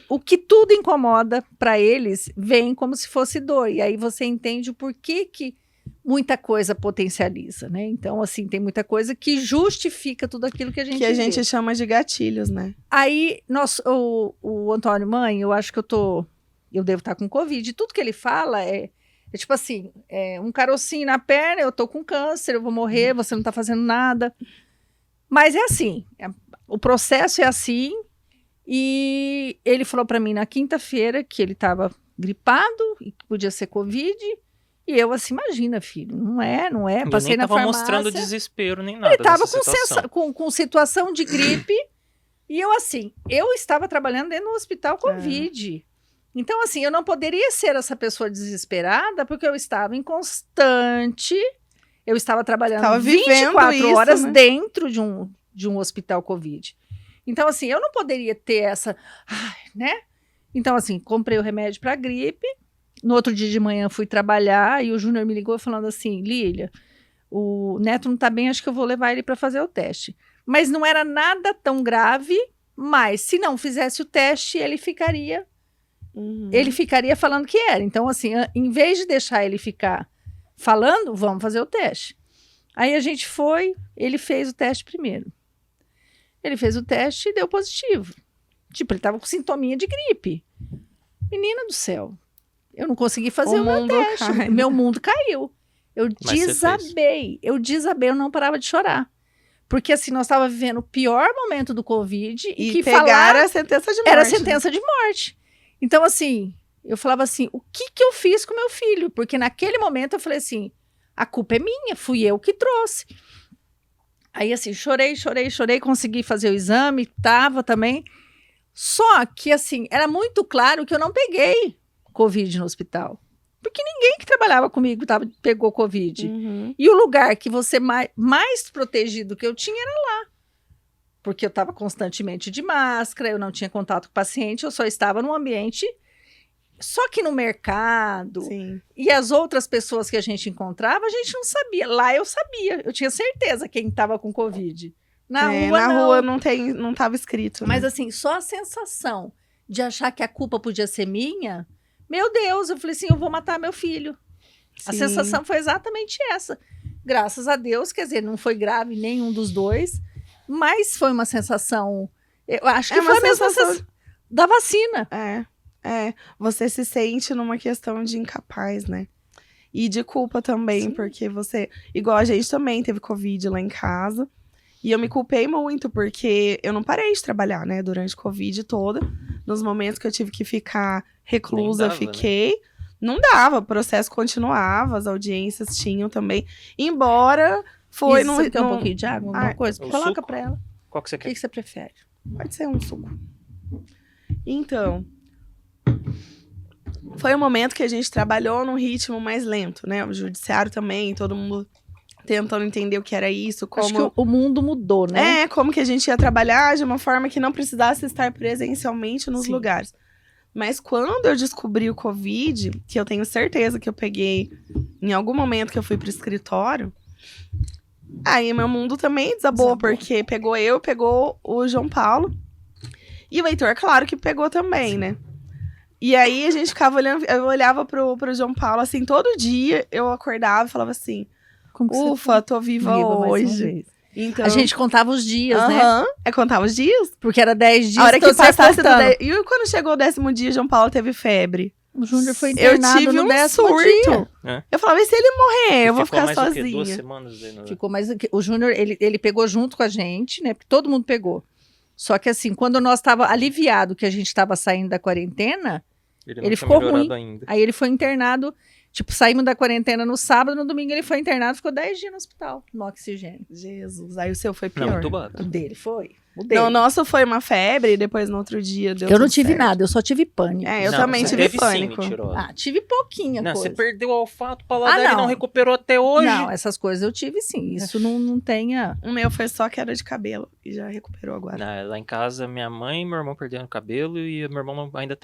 o que tudo incomoda para eles, vem como se fosse dor. E aí você entende o porquê que muita coisa potencializa, né? Então, assim, tem muita coisa que justifica tudo aquilo que a gente vê. Chama de gatilhos, né? Aí, o Antônio, mãe, eu acho que eu devo estar com Covid. Tudo que ele fala é tipo assim, um carocinho na perna, eu tô com câncer, eu vou morrer, você não tá fazendo nada. Mas é assim, o processo é assim, e ele falou para mim na quinta-feira que ele estava gripado e que podia ser Covid, e eu assim, imagina, filho, não é, passei na farmácia. Não mostrando desespero nem nada. Ele estava com situação de gripe, e eu assim, eu estava trabalhando dentro do hospital Covid. Então, assim, eu não poderia ser essa pessoa desesperada, porque eu estava em constante... Eu estava trabalhando 24 horas, né? Dentro de um hospital Covid. Então, assim, eu não poderia ter essa... né? Então, assim, comprei o remédio para gripe. No outro dia de manhã fui trabalhar e o Júnior me ligou falando assim, Lília, o Neto não tá bem, acho que eu vou levar ele para fazer o teste. Mas não era nada tão grave, mas se não fizesse o teste, ele ficaria falando que era. Então, assim, em vez de deixar ele ficar falando, vamos fazer o teste. Aí a gente foi, ele fez o teste primeiro. Ele fez o teste e deu positivo. Tipo, ele tava com sintominha de gripe. Menina do céu, eu não consegui fazer o meu teste. Meu mundo caiu. Eu desabei, eu não parava de chorar. Porque assim, nós estávamos vivendo o pior momento do Covid e que pegaram a sentença de morte. Era a sentença de morte. Então, assim, eu falava assim, o que eu fiz com meu filho? Porque naquele momento eu falei assim, a culpa é minha, fui eu que trouxe. Aí, assim, chorei, consegui fazer o exame, tava também. Só que, assim, era muito claro que eu não peguei Covid no hospital. Porque ninguém que trabalhava comigo pegou Covid. E o lugar que você mais protegido que eu tinha era lá. Porque eu estava constantemente de máscara, eu não tinha contato com o paciente, eu só estava num ambiente... Só que no mercado, e as outras pessoas que a gente encontrava, a gente não sabia. Lá eu sabia, eu tinha certeza quem estava com Covid. Na rua não estava escrito. Mas assim, só a sensação de achar que a culpa podia ser minha, meu Deus, eu falei assim, eu vou matar meu filho. A sensação foi exatamente essa. Graças a Deus, quer dizer, não foi grave nenhum dos dois, mas foi uma sensação, eu acho que foi a mesma sensação da vacina. Você se sente numa questão de incapaz, né? E de culpa também, porque você... Igual a gente também teve Covid lá em casa. E eu me culpei muito, porque eu não parei de trabalhar, né? Durante a Covid toda. Nos momentos que eu tive que ficar reclusa, fiquei. Né? Não dava, o processo continuava, as audiências tinham também. Embora foi... Isso, você quer um pouquinho de água, alguma coisa? Coloca suco? Pra ela. Qual que você quer? O que você prefere? Pode ser um suco. Então... Foi um momento que a gente trabalhou num ritmo mais lento, né? O judiciário também, todo mundo tentando entender o que era isso. Como... Acho que o mundo mudou, né? Como que a gente ia trabalhar de uma forma que não precisasse estar presencialmente nos lugares. Mas quando eu descobri o Covid, que eu tenho certeza que eu peguei em algum momento que eu fui pro escritório, aí meu mundo também desabou. Porque pegou o João Paulo. E o Heitor, claro que pegou também, né? E aí a gente ficava olhando, eu olhava pro João Paulo, assim, todo dia eu acordava e falava assim, ufa, tô viva hoje. Então, a gente contava os dias, né? Contava os dias. Porque era 10 dias. A hora que passasse e quando chegou o 10º dia, João Paulo teve febre. O Júnior foi Eu internado tive no um 10º surto. dia. Eu falava, e se ele morrer, eu vou Ficou ficar mais o quê? sozinha. 2 semanas aí no... Ficou mais... O Júnior, ele pegou junto com a gente, né? Porque todo mundo pegou. Só que assim, quando nós estava aliviado que a gente estava saindo da quarentena, Ele ele tinha ficou melhorado ruim. ainda. Aí ele foi internado, tipo, saímos da quarentena no sábado, no domingo ele foi internado, ficou 10 dias no hospital, no oxigênio. Jesus, aí o seu foi Não, pior. entubado. O dele foi. O dele. Não, o nosso foi uma febre e depois no outro dia deu Eu não tudo tive certo. nada, eu só tive pânico. É, eu Não, também você tive teve pânico. Sim, mentirosa. Ah, tive pouquinha Não, coisa. você perdeu o olfato, o paladar Ah, e não. não recuperou até hoje. Não, essas coisas eu tive sim. Isso não tenha... O meu foi só queda de cabelo e já recuperou agora. Não, lá em casa, minha mãe e meu irmão perderam o cabelo e meu irmão ainda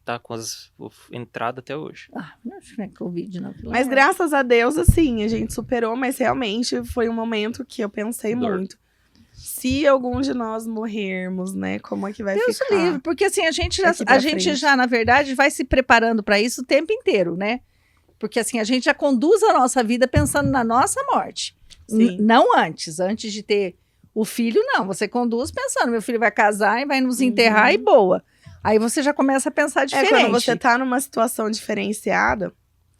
tá com as entradas até hoje. Ah, não é Covid, não. pelo Mas amor. graças a Deus, assim, a gente superou, mas realmente foi um momento que eu pensei Dor. muito. Se algum de nós morrermos, né, como é que vai Deus ficar? livre, porque assim, a gente daqui pra gente frente. já, na verdade, vai se preparando para isso o tempo inteiro, né? Porque assim, a gente já conduz a nossa vida pensando na nossa morte. Sim. Não antes de ter o filho, não. Você conduz pensando, meu filho vai casar e vai nos enterrar e boa. Aí você já começa a pensar diferente. Quando você tá numa situação diferenciada,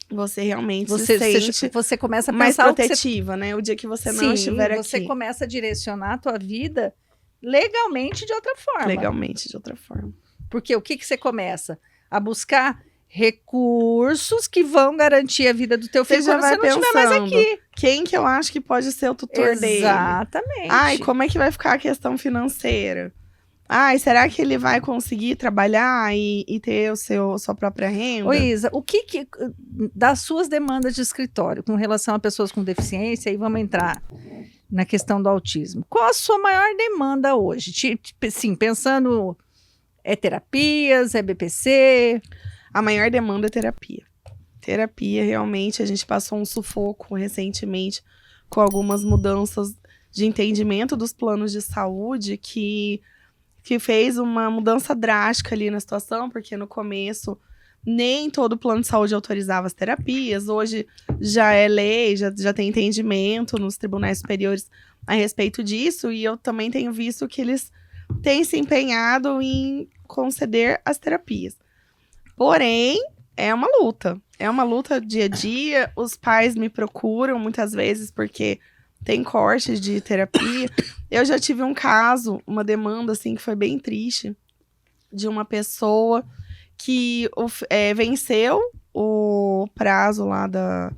você realmente você, se sente você começa a mais pensar o que você protetiva, né? O dia que você não estiver aqui. você começa a direcionar a tua vida legalmente de outra forma. Legalmente, de outra forma. Porque o que você começa? A buscar recursos que vão garantir a vida do teu filho já quando vai você não estiver mais pensando, aqui. Quem que eu acho que pode ser o tutor dele? Exatamente. Ai, como é que vai ficar a questão financeira? Ai, será que ele vai conseguir trabalhar e ter sua própria renda? Ô Isa, o que das suas demandas de escritório com relação a pessoas com deficiência, aí vamos entrar na questão do autismo. Qual a sua maior demanda hoje? Sim, pensando, é terapias, é BPC? A maior demanda é terapia. Terapia, realmente, a gente passou um sufoco recentemente com algumas mudanças de entendimento dos planos de saúde que fez uma mudança drástica ali na situação, porque no começo nem todo plano de saúde autorizava as terapias, hoje já é lei, já tem entendimento nos tribunais superiores a respeito disso, e eu também tenho visto que eles têm se empenhado em conceder as terapias. Porém, é uma luta dia a dia, os pais me procuram muitas vezes porque tem cortes de terapia. Eu já tive um caso, uma demanda, assim, que foi bem triste, de uma pessoa que venceu o prazo lá da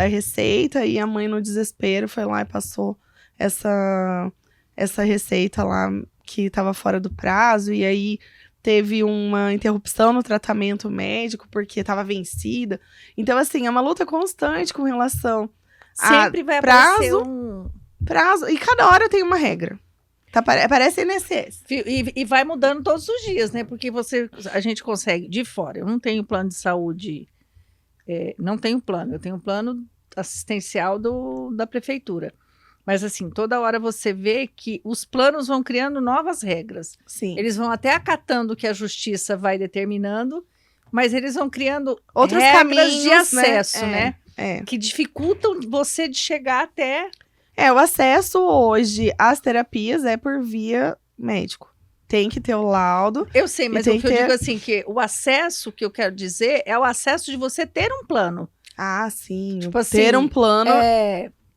receita e a mãe, no desespero, foi lá e passou essa receita lá que estava fora do prazo, e aí teve uma interrupção no tratamento médico porque estava vencida. Então, assim, é uma luta constante com relação Sempre vai aparecer um... prazo, e cada hora tem uma regra. Parece INSS. E vai mudando todos os dias, né? Porque a gente consegue, de fora, eu não tenho plano de saúde, não tenho plano, eu tenho um plano assistencial da prefeitura. Mas assim, toda hora você vê que os planos vão criando novas regras. Sim. Eles vão até acatando o que a justiça vai determinando, mas eles vão criando Outros regras caminhos, de acesso, né? É. Que dificultam você de chegar até... O acesso hoje às terapias é por via médico. Tem que ter o laudo. Eu sei, mas o tem que eu que ter- digo assim, que o acesso que eu quero dizer é o acesso de você ter um plano. Ah, sim. Tipo assim, ter um plano.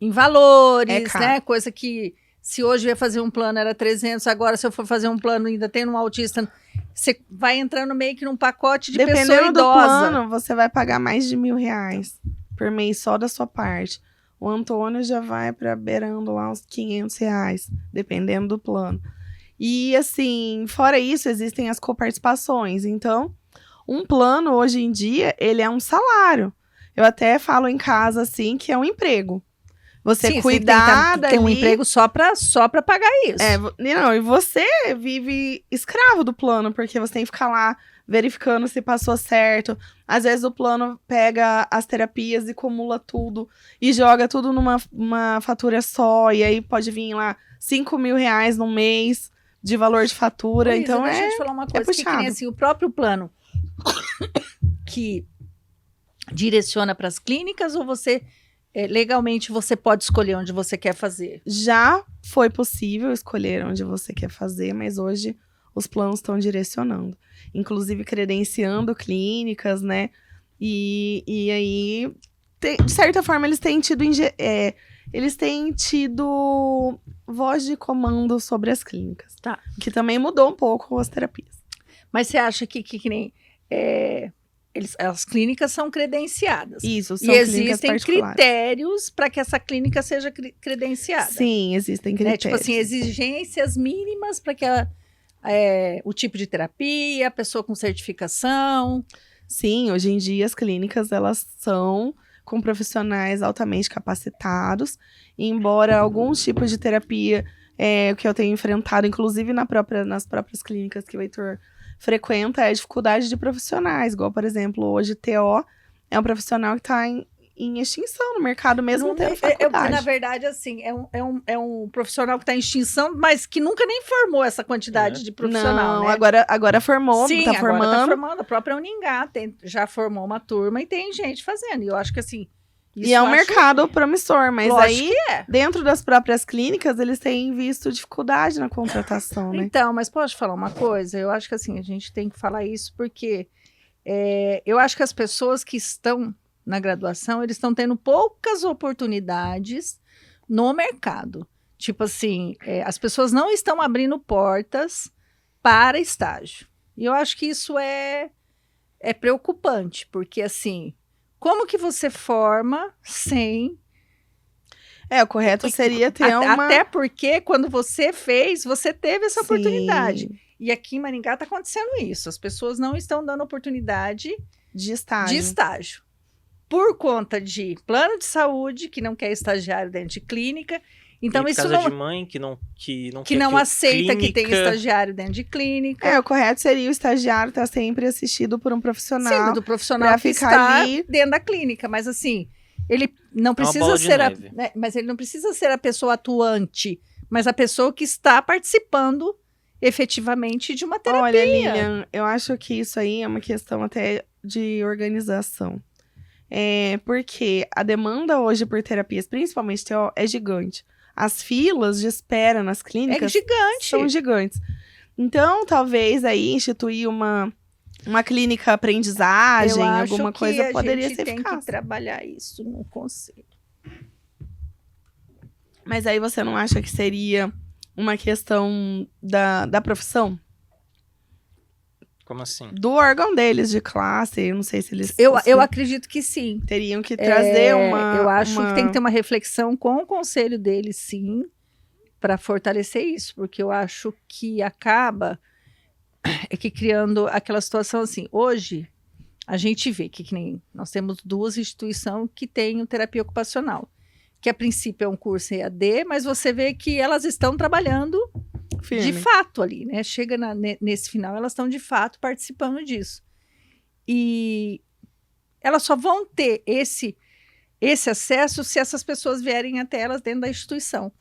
Em valores, É caro. né? Coisa que se hoje eu ia fazer um plano era 300, agora se eu for fazer um plano ainda tendo um autista, você vai entrando meio que num pacote de pessoa Dependendo do idosa. plano, você vai pagar mais de R$1.000 por mês só da sua parte. O Antônio já vai para beirando lá uns R$500, dependendo do plano. E assim, fora isso, existem as coparticipações. Então, um plano hoje em dia, ele é um salário. Eu até falo em casa assim que é um emprego. Você Sim, cuidar tem um dali- emprego só pra pagar isso. Não, e você vive escravo do plano, porque você tem que ficar lá verificando se passou certo. Às vezes o plano pega as terapias e acumula tudo e joga tudo numa fatura só, e aí pode vir lá R$5.000 no mês de valor de fatura. Luísa, Então deixa eu te falar uma coisa, que nem puxado. assim, o próprio plano que direciona para as clínicas, ou você legalmente você pode escolher onde você quer fazer? Já foi possível escolher onde você quer fazer, mas hoje os planos estão direcionando. Inclusive credenciando clínicas, né? E aí, de certa forma, eles têm tido voz de comando sobre as clínicas. Tá. Que também mudou um pouco as terapias. Mas você acha que nem as clínicas são credenciadas? Isso, são E clínicas existem particulares. critérios para que essa clínica seja credenciada? Sim, existem Né? critérios. Tipo assim, exigências mínimas para que o tipo de terapia, a pessoa com certificação. Sim, hoje em dia as clínicas, elas são com profissionais altamente capacitados, embora alguns tipos de terapia que eu tenho enfrentado, inclusive nas próprias clínicas que o Heitor frequenta, é a dificuldade de profissionais, igual, por exemplo, hoje TO é um profissional que está em extinção no mercado, mesmo tendo faculdade. Na verdade, assim, é um profissional que está em extinção, mas que nunca nem formou essa quantidade de profissional, Não, né? agora formou, Sim, tá agora formando. tá formando. A própria Uningá já formou uma turma e tem gente fazendo. E eu acho que, assim... E é um mercado promissor, mas Lógico aí, que é. dentro das próprias clínicas, eles têm visto dificuldade na contratação, né? Então, mas posso falar uma coisa? Eu acho que, assim, a gente tem que falar isso porque eu acho que as pessoas que estão na graduação, eles estão tendo poucas oportunidades no mercado. Tipo assim, as pessoas não estão abrindo portas para estágio. E eu acho que isso é preocupante, porque assim, como que você forma sem... O correto seria ter uma... Até porque quando você fez, você teve essa Sim. oportunidade. E aqui em Maringá está acontecendo isso. As pessoas não estão dando oportunidade De estágio. de estágio. Por conta de plano de saúde, que não quer estagiário dentro de clínica. Então, e isso casa de mãe que não que não aceita que tenha estagiário dentro de clínica. O correto seria o estagiário estar sempre assistido por um profissional. Sim, do profissional que ficar está ali. dentro da clínica. Mas assim, ele não precisa bola de ser neve. mas ele não precisa ser a pessoa atuante, mas a pessoa que está participando efetivamente de uma terapia. Olha, Lilian, eu acho que isso aí é uma questão até de organização. Porque a demanda hoje por terapias, principalmente TO, é gigante. As filas de espera nas clínicas são gigantes. Então, talvez aí instituir uma clínica aprendizagem, alguma coisa poderia ser eficaz. Tem que trabalhar isso no conselho. Mas aí você não acha que seria uma questão da profissão? Como assim? Do órgão deles, de classe, eu não sei se eles... Eu acredito que sim. Teriam que trazer Eu acho que tem que ter uma reflexão com o conselho deles, sim, para fortalecer isso, porque eu acho que acaba criando aquela situação assim. Hoje, a gente vê que nem nós temos 2 instituições que têm terapia ocupacional, que a princípio é um curso EAD, mas você vê que elas estão trabalhando firme. de fato ali, né? Chega nesse final, elas estão de fato participando disso. E elas só vão ter esse acesso se essas pessoas vierem até elas dentro da instituição,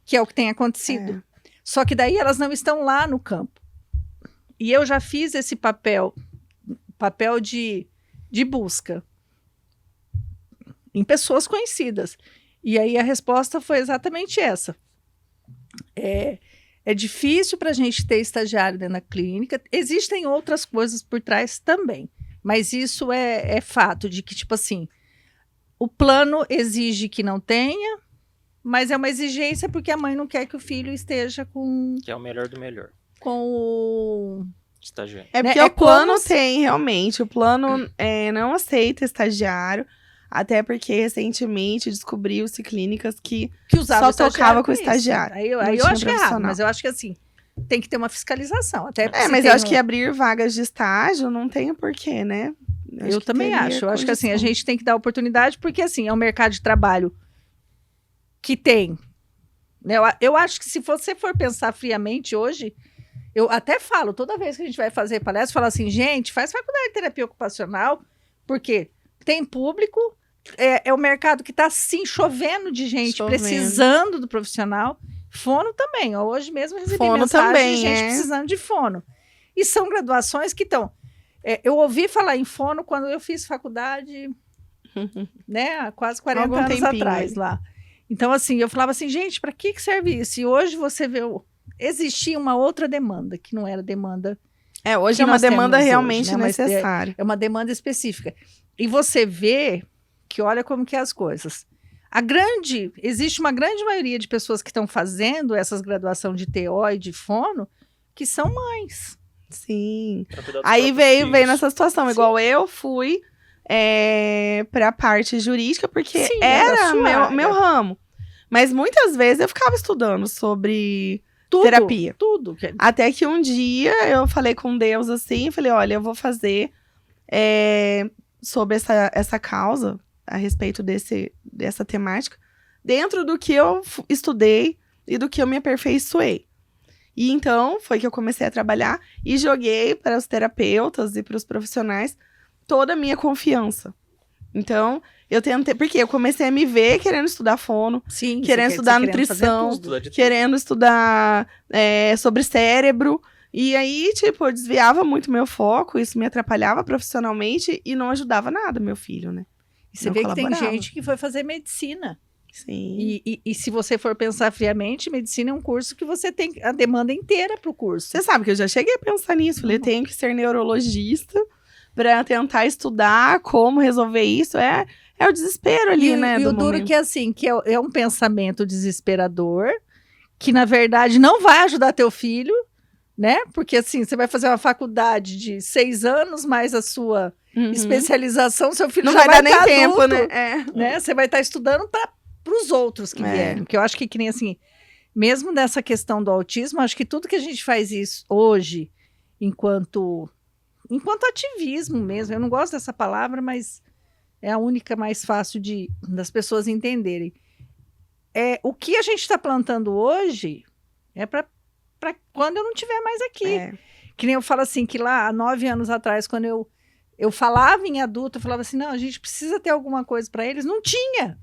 que é o que tem acontecido. Só que daí elas não estão lá no campo. E eu já fiz esse papel de busca em pessoas conhecidas. E aí a resposta foi exatamente essa. É difícil para a gente ter estagiário dentro da clínica. Existem outras coisas por trás também. Mas isso é fato de que, tipo assim, o plano exige que não tenha, mas é uma exigência porque a mãe não quer que o filho esteja com... Que é o melhor do melhor. Com o... Estagiário. Porque o plano tem, realmente. O plano não aceita estagiário. Até porque recentemente descobriu-se clínicas que só tocava com estagiário. Aí eu acho que é errado, mas eu acho que assim, tem que ter uma fiscalização. Até mas eu acho que abrir vagas de estágio não tem porquê, né? Eu também acho. Eu acho que assim, a gente tem que dar oportunidade, porque assim, é um mercado de trabalho que tem. Né? Eu acho que se você for pensar friamente hoje, eu até falo, toda vez que a gente vai fazer palestra, falo assim, gente, faz faculdade de terapia ocupacional, porque tem público, é o mercado que está assim, chovendo de gente, precisando do profissional. Fono também, hoje mesmo recebi mensagem de gente precisando de fono. E são graduações que estão... eu ouvi falar em fono quando eu fiz faculdade, né, há quase 40 anos atrás lá. Então, assim, eu falava assim, gente, para que serve isso? E hoje você vê existia uma outra demanda, que não era demanda... Hoje que é uma nós demanda temos hoje, realmente né? Mas necessária. é uma demanda específica. E você vê que olha como que é as coisas. Existe uma grande maioria de pessoas que estão fazendo essas graduação de TO e de fono, que são mães. Sim. Pra cuidar dos Aí próprios veio filhos. nessa situação, Sim. igual eu fui para a parte jurídica, porque Sim, era a era sua meu área. ramo. Mas muitas vezes eu ficava estudando sobre Tudo, terapia. tudo. Até que um dia eu falei com Deus assim, falei, olha, eu vou fazer sobre essa causa, a respeito dessa temática, dentro do que eu estudei e do que eu me aperfeiçoei. E então, foi que eu comecei a trabalhar e joguei para os terapeutas e para os profissionais toda a minha confiança. Então, eu tentei, porque eu comecei a me ver querendo estudar fono, Sim, querendo estudar nutrição, Estudar de tudo. querendo estudar sobre cérebro. E aí, tipo, eu desviava muito meu foco, isso me atrapalhava profissionalmente e não ajudava nada meu filho, né? E você não vê que tem colaborava. gente que foi fazer medicina. Sim. E se você for pensar friamente, medicina é um curso que você tem a demanda inteira para o curso. Você sabe que eu já cheguei a pensar nisso. Falei, tenho que ser neurologista para tentar estudar como resolver isso. É o desespero ali, né? E do o duro momento. que é assim, que é um pensamento desesperador, que na verdade não vai ajudar teu filho, né? Porque assim, você vai fazer uma faculdade de 6 anos, mais a sua Uhum. especialização, seu filho Não já vai dar nem tá tempo, adulto, né? Você vai estar estudando para os outros que É. vierem. Porque eu acho que nem assim, mesmo nessa questão do autismo, acho que tudo que a gente faz isso hoje, enquanto ativismo mesmo, eu não gosto dessa palavra, mas é a única mais fácil das pessoas entenderem. O que a gente está plantando hoje é para quando eu não estiver mais aqui. É. Que nem eu falo assim, que lá há 9 anos atrás, quando eu falava em adulto, eu falava assim, não, a gente precisa ter alguma coisa para eles. Não tinha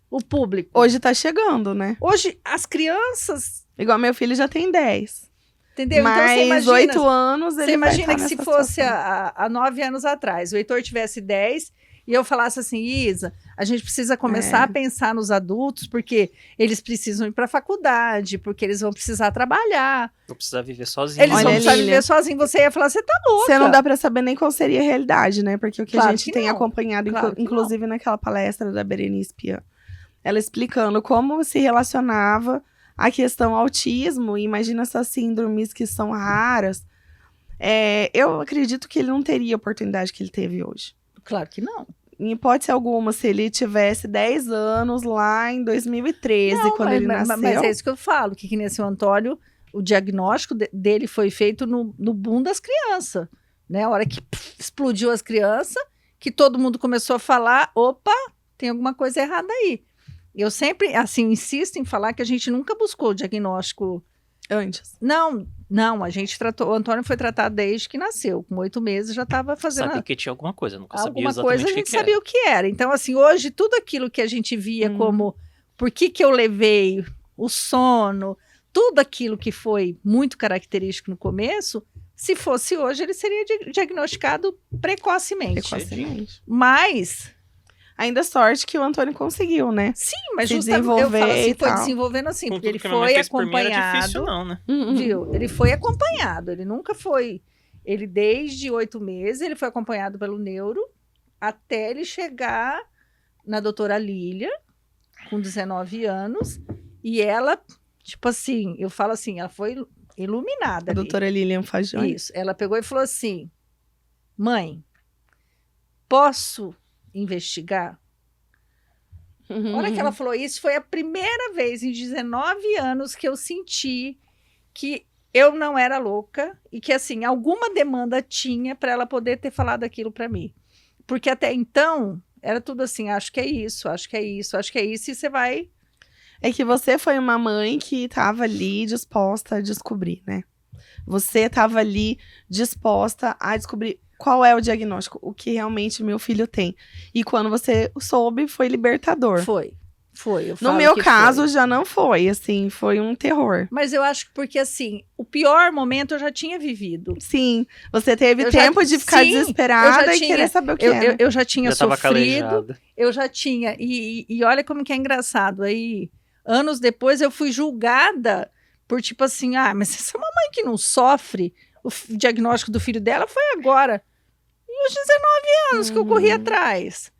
o público. Hoje tá chegando, né? Hoje, as crianças, Igual meu filho já tem 10. entendeu? Mas Então, você imagina, 8 anos ele você imagina vai que tá se nessa fosse situação. há 9 anos atrás, o Heitor tivesse 10 e eu falasse assim, Isa, a gente precisa começar a pensar nos adultos, porque eles precisam ir para a faculdade, porque eles vão precisar trabalhar, Vou precisar viver sozinho. eles Olha, vão precisar Lilian, viver sozinhos. Você ia falar, você tá louca. Você não dá pra saber nem qual seria a realidade, né? Porque o que Claro a gente que tem não. acompanhado, Claro que inclusive naquela palestra da Berenice Pian, ela explicando como se relacionava a questão autismo, e imagina essas síndromes que são raras. Eu acredito que ele não teria a oportunidade que ele teve hoje. Claro que não. Em hipótese alguma, se ele tivesse 10 anos lá em 2013, quando ele nasceu. Mas é isso que eu falo, que nem esse Antônio, o diagnóstico dele foi feito no boom das crianças, né? A hora que explodiu as crianças, que todo mundo começou a falar, opa, tem alguma coisa errada aí. Eu sempre, assim, insisto em falar que a gente nunca buscou o diagnóstico. Antes. Não, a gente tratou, o Antônio foi tratado desde que nasceu, com 8 meses já estava fazendo Sabia que tinha alguma coisa, nunca sabia alguma exatamente coisa, a o que gente que era. sabia o que era. Então, assim, hoje, tudo aquilo que a gente via como por que eu levei o sono, tudo aquilo que foi muito característico no começo, se fosse hoje, ele seria diagnosticado precocemente. Mas, Ainda sorte que o Antônio conseguiu, né? sim, mas Se justamente, eu desenvolver falo assim, e foi tal. desenvolvendo assim, Com porque tudo ele que a minha mãe foi fez por mim, era acompanhado. difícil não, né? Viu? Ele foi acompanhado, ele nunca foi. Ele, desde 8 meses, ele foi acompanhado pelo neuro até ele chegar na doutora Lília, com 19 anos, e ela, tipo assim, eu falo assim, ela foi iluminada. A doutora Lilian Fagione. Isso. Ela pegou e falou assim: mãe, posso investigar? A hora que ela falou isso, foi a primeira vez em 19 anos que eu senti que eu não era louca e que, assim, alguma demanda tinha para ela poder ter falado aquilo para mim. Porque até então, era tudo assim, acho que é isso, acho que é isso, acho que é isso, e você vai... É que você foi uma mãe que estava ali disposta a descobrir, né? Você estava ali disposta a descobrir qual é o diagnóstico, o que realmente meu filho tem. E quando você soube, foi libertador. Foi. Eu No falo meu que caso, foi. já não foi, assim, foi um terror. Mas eu acho que porque, assim, o pior momento eu já tinha vivido. Sim, você teve Eu já- tempo de ficar sim, desesperada eu já e tinha- querer saber o que era. Eu já tinha Já tava sofrido, calejada. eu já tinha. E olha como que é engraçado. Aí, anos depois, eu fui julgada por tipo assim, mas essa mamãe que não sofre, o diagnóstico do filho dela foi agora. E os 19 anos que eu corri atrás.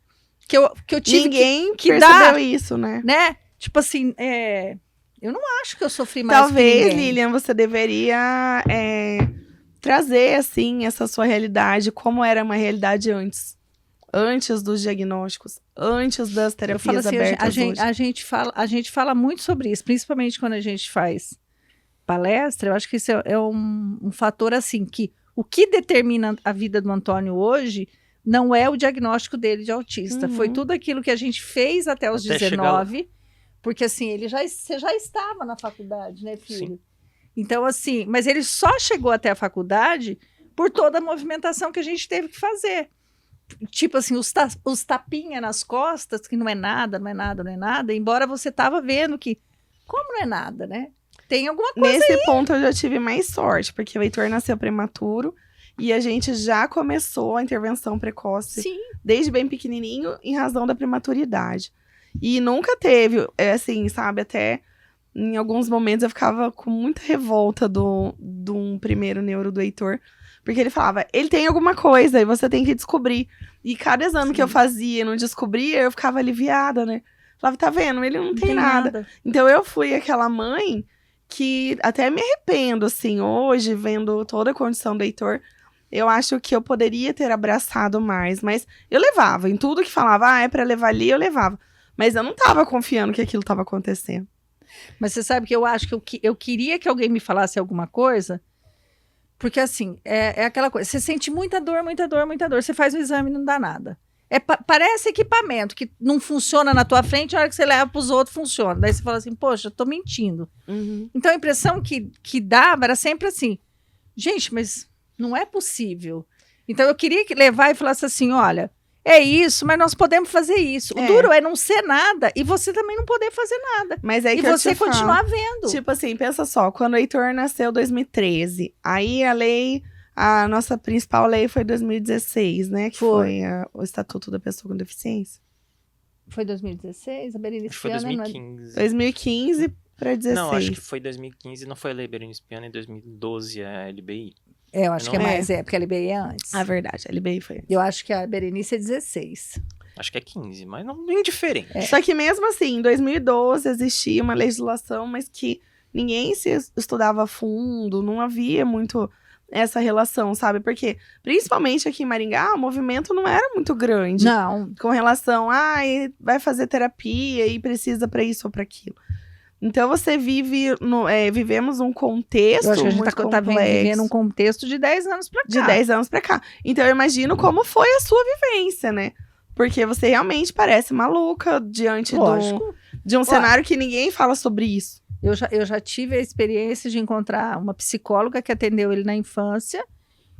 Que eu tive Ninguém que percebeu dar, isso, né? Tipo assim, eu não acho que eu sofri mais Talvez, que ninguém. Lilian, você deveria trazer, assim, essa sua realidade, como era uma realidade antes. Antes dos diagnósticos, antes das Eu falo terapias assim, abertas hoje. a gente fala muito sobre isso, principalmente quando a gente faz palestra. Eu acho que isso é um fator assim, que o que determina a vida do Antônio hoje não é o diagnóstico dele de autista. Foi tudo aquilo que a gente fez até os Até 19, porque assim, você já estava na faculdade, né, filho? Sim. Então, assim, mas ele só chegou até a faculdade por toda a movimentação que a gente teve que fazer. Tipo assim, os tapinha nas costas, que não é nada, não é nada, não é nada, embora você tava vendo que, como não é nada, né? Tem alguma coisa Nesse ponto eu já tive mais sorte, porque o Heitor nasceu prematuro e a gente já começou a intervenção precoce Sim. desde bem pequenininho em razão da prematuridade. E nunca teve, assim, sabe, até em alguns momentos eu ficava com muita revolta do primeiro neuro do Heitor, porque ele falava, ele tem alguma coisa e você tem que descobrir. E cada exame que eu fazia e não descobria, eu ficava aliviada, né? Falava, tá vendo? Ele não tem nada. Então eu fui aquela mãe que até me arrependo, assim, hoje, vendo toda a condição do Heitor, eu acho que eu poderia ter abraçado mais, mas eu levava, em tudo que falava, é pra levar ali, eu levava. Mas eu não tava confiando que aquilo tava acontecendo. Mas você sabe que eu acho que eu queria que alguém me falasse alguma coisa, porque assim, é aquela coisa, você sente muita dor, muita dor, muita dor, você faz o exame e não dá nada. Parece equipamento que não funciona na tua frente, a hora que você leva para os outros funciona. Daí você fala assim, poxa, eu tô mentindo. Então a impressão que dava era sempre assim, gente, mas não é possível. Então eu queria levar e falasse assim, olha, é isso, mas nós podemos fazer isso. O duro é não ser nada e você também não poder fazer nada. Mas aí E que eu você te falo. continuar vendo. Tipo assim, pensa só, quando o Heitor nasceu em 2013, aí a nossa principal lei foi 2016, né? Que foi o Estatuto da Pessoa com Deficiência. Foi 2016? A Berenice Acho que foi Piana, 2015. 2015 pra 16. Não, acho que foi 2015, não foi a Lei Berenice Piana, em 2012 a LBI. Eu acho que é não mais, porque a LBI é antes. Ah, verdade, a LBI foi. Eu acho que a Berenice é 16. Acho que é 15, mas não é indiferente. Só que mesmo assim, em 2012 existia uma legislação, mas que ninguém se estudava a fundo, não havia muito essa relação, sabe? Porque, principalmente aqui em Maringá, o movimento não era muito grande. Não. Com relação, vai fazer terapia e precisa pra isso ou pra aquilo. Então você vivemos um contexto Eu acho que a gente muito tá complexo. vivendo um contexto de 10 anos pra cá. De 10 anos pra cá. Então eu imagino como foi a sua vivência, né? Porque você realmente parece maluca diante de um cenário que ninguém fala sobre isso. Eu já tive a experiência de encontrar uma psicóloga que atendeu ele na infância,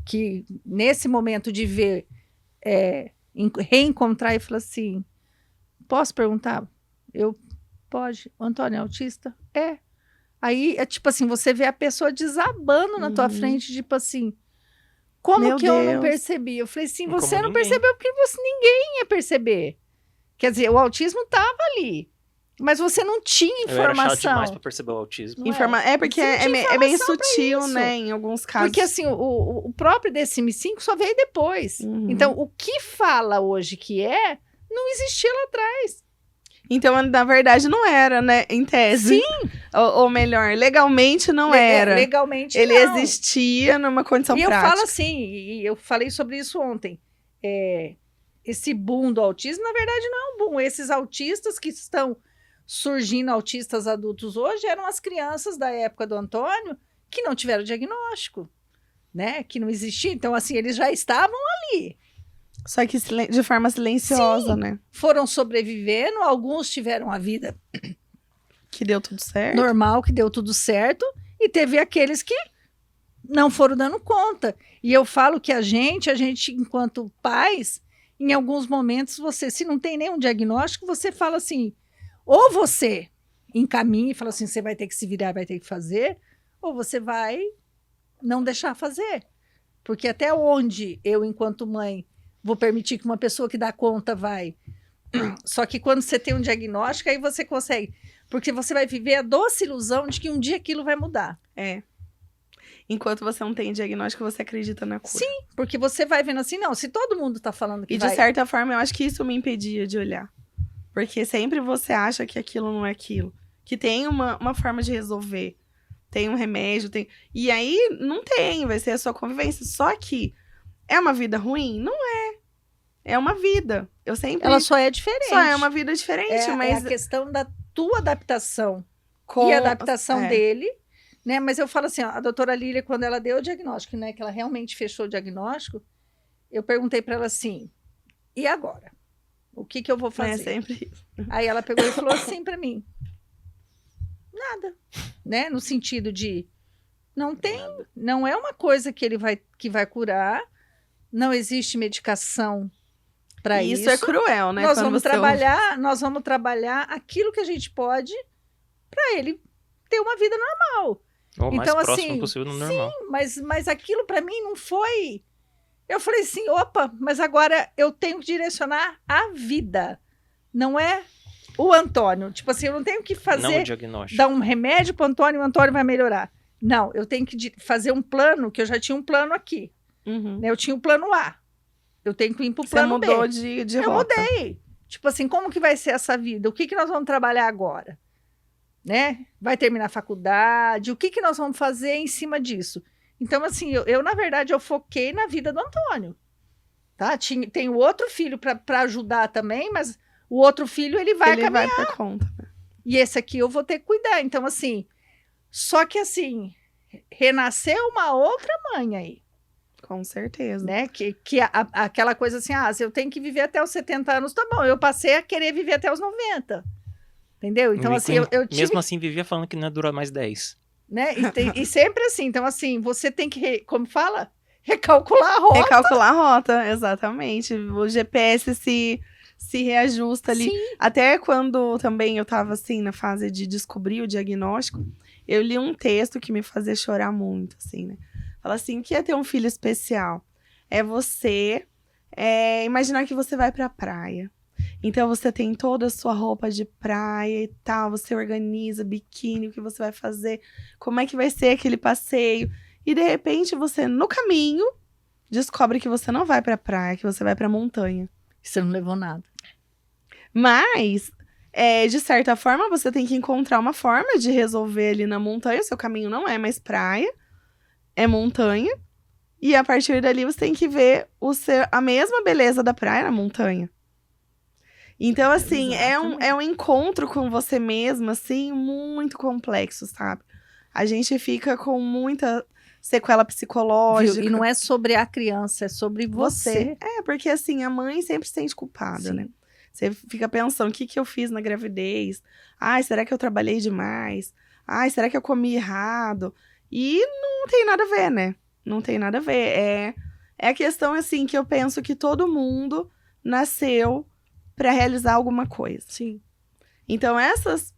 que nesse momento de ver, reencontrar e falar assim, posso perguntar? Pode. O Antônio é autista? É. Aí, tipo assim, você vê a pessoa desabando na tua frente, tipo assim, como Meu que eu não Deus. percebi? Eu falei assim, Como você não ninguém. percebeu porque ninguém ia perceber. Quer dizer, o autismo estava ali, mas você não tinha Eu era chato informação. demais pra perceber o autismo. Não é? Porque Você não tinha é bem informação pra sutil, isso. né? Em alguns casos. Porque assim, o próprio DSM-5 só veio depois. Uhum. Então, o que fala hoje que não existia lá atrás. Então, na verdade, não era, né? Em tese. Sim. Ou melhor, legalmente não era. Legalmente Ele não. existia numa condição E eu prática. falo assim, e eu falei sobre isso ontem, esse boom do autismo, na verdade, não é um boom. Esses autistas que estão surgindo, autistas adultos hoje, eram as crianças da época do Antônio que não tiveram diagnóstico, né? Que não existia. Então, assim, eles já estavam ali. Só que de forma silenciosa, né? Foram sobrevivendo, alguns tiveram a vida Que deu tudo certo. normal, que deu tudo certo, e teve aqueles que não foram dando conta. E eu falo que a gente, enquanto pais, em alguns momentos, se não tem nenhum diagnóstico, você fala assim, ou você encaminha e fala assim, você vai ter que se virar, vai ter que fazer, ou você vai não deixar fazer. Porque até onde eu, enquanto mãe, vou permitir que uma pessoa que dá conta vai. Só que quando você tem um diagnóstico, aí você consegue. Porque você vai viver a doce ilusão de que um dia aquilo vai mudar. É. Enquanto você não tem diagnóstico, você acredita na cura. Sim, porque você vai vendo assim, não, se todo mundo tá falando que E vai... de certa forma, eu acho que isso me impedia de olhar. Porque sempre você acha que aquilo não é aquilo. Que tem uma forma de resolver. Tem um remédio, tem... E aí, não tem, vai ser a sua convivência. Só que é uma vida ruim? Não é. É uma vida. Eu sempre... Ela só é diferente. Só é uma vida diferente, mas... É a questão da tua adaptação com... e a adaptação dele, né? Mas eu falo assim, ó, a doutora Lília, quando ela deu o diagnóstico, né? Que ela realmente fechou o diagnóstico, eu perguntei para ela assim, e agora? O que eu vou fazer? É sempre isso. Aí ela pegou e falou assim para mim, nada, né? No sentido de, não é uma coisa que que vai curar, não existe medicação para isso. Isso é cruel, né? Nós vamos trabalhar aquilo que a gente pode para ele ter uma vida normal. Ou mais então, próximo assim, possível do normal. Sim, mas aquilo para mim não foi... Eu falei assim, opa, mas agora eu tenho que direcionar a vida. Não é o Antônio. Tipo assim, eu não tenho que fazer... Não o diagnóstico. Dar um remédio para o Antônio vai melhorar. Não, eu tenho que fazer um plano, que eu já tinha um plano aqui. Uhum. Né? Eu tinha o plano A. Eu tenho que ir pro plano B. Você mudou de eu rota. mudei. Tipo assim, como que vai ser essa vida? O que nós vamos trabalhar agora? Né? Vai terminar a faculdade? O que nós vamos fazer em cima disso? Então, assim, eu na verdade, eu foquei na vida do Antônio. Tá? Tem o outro filho para ajudar também, mas o outro filho, ele vai caminhar. Vai por conta. E esse aqui eu vou ter que cuidar. Então, assim, só que assim, renasceu uma outra mãe aí. Com certeza. Né? Aquela coisa assim, se eu tenho que viver até os 70 anos, tá bom. Eu passei a querer viver até os 90. Entendeu? Então, assim, eu tive... Mesmo assim, vivia falando que não ia durar mais 10. Né? E sempre assim. Então, assim, você tem que, como fala? Recalcular a rota. Recalcular a rota, exatamente. O GPS se reajusta ali. Sim. Até quando também eu tava, assim, na fase de descobrir o diagnóstico, eu li um texto que me fazia chorar muito, assim, né? Fala assim, o que é ter um filho especial? É você imaginar que você vai pra praia. Então, você tem toda a sua roupa de praia e tal, você organiza biquíni, o que você vai fazer, como é que vai ser aquele passeio. E, de repente, você, no caminho, descobre que você não vai pra praia, que você vai pra montanha. Você não levou nada. Mas, de certa forma, você tem que encontrar uma forma de resolver ali na montanha. Seu caminho não é mais praia, é montanha. E, a partir dali, você tem que ver a mesma beleza da praia na montanha. Então, assim, é um encontro com você mesmo, assim, muito complexo, sabe? A gente fica com muita sequela psicológica. Viu? E não é sobre a criança, é sobre você. Porque, assim, a mãe sempre se sente culpada, né? Você fica pensando, o que eu fiz na gravidez? Ai, será que eu trabalhei demais? Ai, será que eu comi errado? E não tem nada a ver, né? Não tem nada a ver. É a questão, assim, que eu penso que todo mundo nasceu para realizar alguma coisa. Sim. Então, essas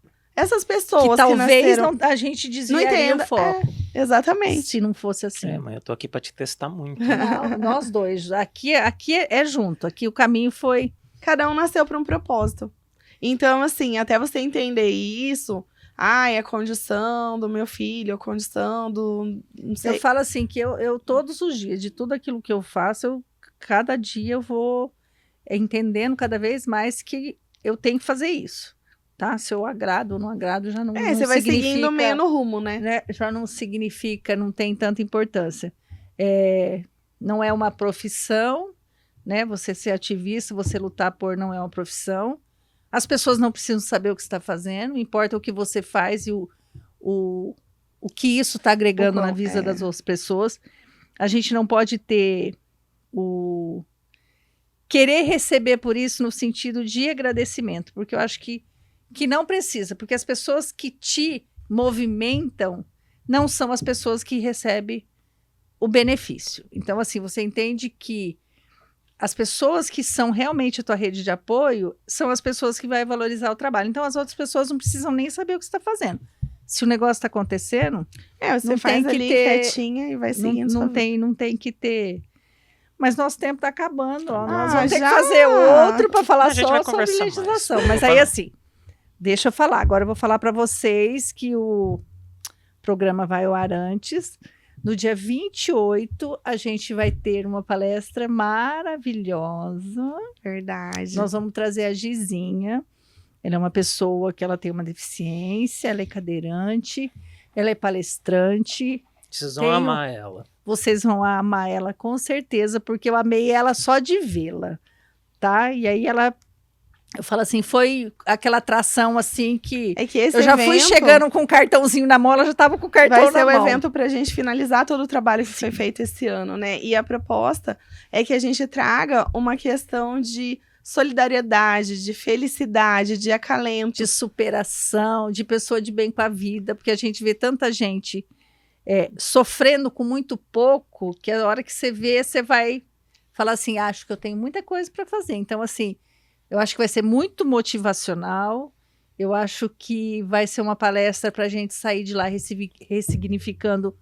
pessoas que talvez nasceram... a gente desviaria o foco. Exatamente. Se não fosse assim. Mas eu tô aqui para te testar muito. Não, nós dois. Aqui é junto. Aqui o caminho foi... Cada um nasceu para um propósito. Então, assim, até você entender isso... é a condição do meu filho, a condição do... Não sei. Eu falo assim, que eu todos os dias, de tudo aquilo que eu faço, cada dia eu vou entendendo cada vez mais que eu tenho que fazer isso, tá? Se eu agrado ou não agrado, já não significa... Você vai seguindo meio no rumo, né? Já não significa, não tem tanta importância. Não é uma profissão, né? Você ser ativista, você lutar por não é uma profissão. As pessoas não precisam saber o que você está fazendo, importa o que você faz e o que isso está agregando na vida das outras pessoas. A gente não pode ter querer receber por isso no sentido de agradecimento, porque eu acho que não precisa, porque as pessoas que te movimentam não são as pessoas que recebem o benefício. Então, assim, você entende que as pessoas que são realmente a tua rede de apoio são as pessoas que vai valorizar o trabalho. Então, as outras pessoas não precisam nem saber o que você está fazendo. Se o negócio está acontecendo... você faz ali quietinha e vai seguindo. Não tem que ter... Mas nosso tempo está acabando. Nós vamos ter que fazer outro para falar só sobre legislação. Mas aí, assim, Deixa eu falar. Agora eu vou falar para vocês que o programa vai ao ar antes. No dia 28, a gente vai ter uma palestra maravilhosa. Verdade. Nós vamos trazer a Gizinha. Ela é uma pessoa que ela tem uma deficiência, ela é cadeirante, ela é palestrante. Vocês vão amar ela. Vocês vão amar ela com certeza, porque eu amei ela só de vê-la, tá? E aí eu falo assim, foi aquela atração assim que, É que esse eu já evento fui chegando com o cartãozinho na mão, ela já estava com o cartão vai ser na o mão. evento para a gente finalizar todo o trabalho que foi feito esse ano, né? E a proposta é que a gente traga uma questão de solidariedade, de felicidade, de acalento. De superação, de pessoa de bem com a vida, porque a gente vê tanta gente sofrendo com muito pouco, que a hora que você vê, você vai falar assim, acho que eu tenho muita coisa para fazer. Então, assim, eu acho que vai ser muito motivacional, eu acho que vai ser uma palestra para a gente sair de lá ressignificando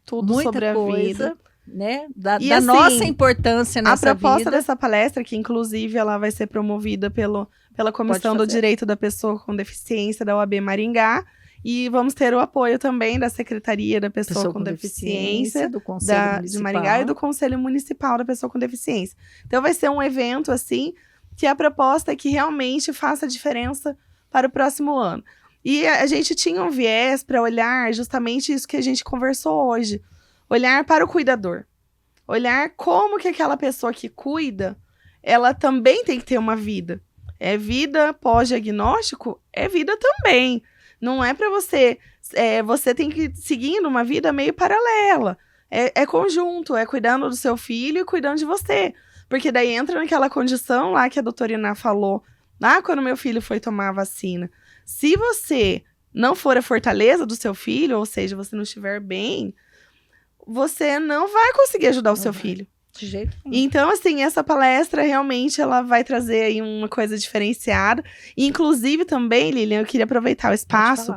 Tudo muita sobre a coisa, vida. né? Da E, assim, nossa importância nessa A proposta vida. dessa palestra, que inclusive ela vai ser promovida pela Comissão do fazer. Direito da Pessoa com Deficiência da OAB Maringá, e vamos ter o apoio também da Secretaria da Pessoa com Deficiência do Conselho de Municipal. Maringá e do Conselho Municipal da Pessoa com Deficiência. Então vai ser um evento, assim, que a proposta é que realmente faça diferença para o próximo ano. E a gente tinha um viés para olhar justamente isso que a gente conversou hoje. Olhar para o cuidador. Olhar como que aquela pessoa que cuida, ela também tem que ter uma vida. É vida pós-diagnóstico? É vida também. Não é para você... você tem que seguir uma vida meio paralela. É conjunto, é cuidando do seu filho e cuidando de você. Porque daí entra naquela condição lá que a doutora Iná falou, lá quando meu filho foi tomar a vacina. Se você não for a fortaleza do seu filho, ou seja, você não estiver bem, você não vai conseguir ajudar o seu filho. De jeito nenhum. Então, assim, essa palestra realmente ela vai trazer aí uma coisa diferenciada. E, inclusive, também, Lilian, eu queria aproveitar o espaço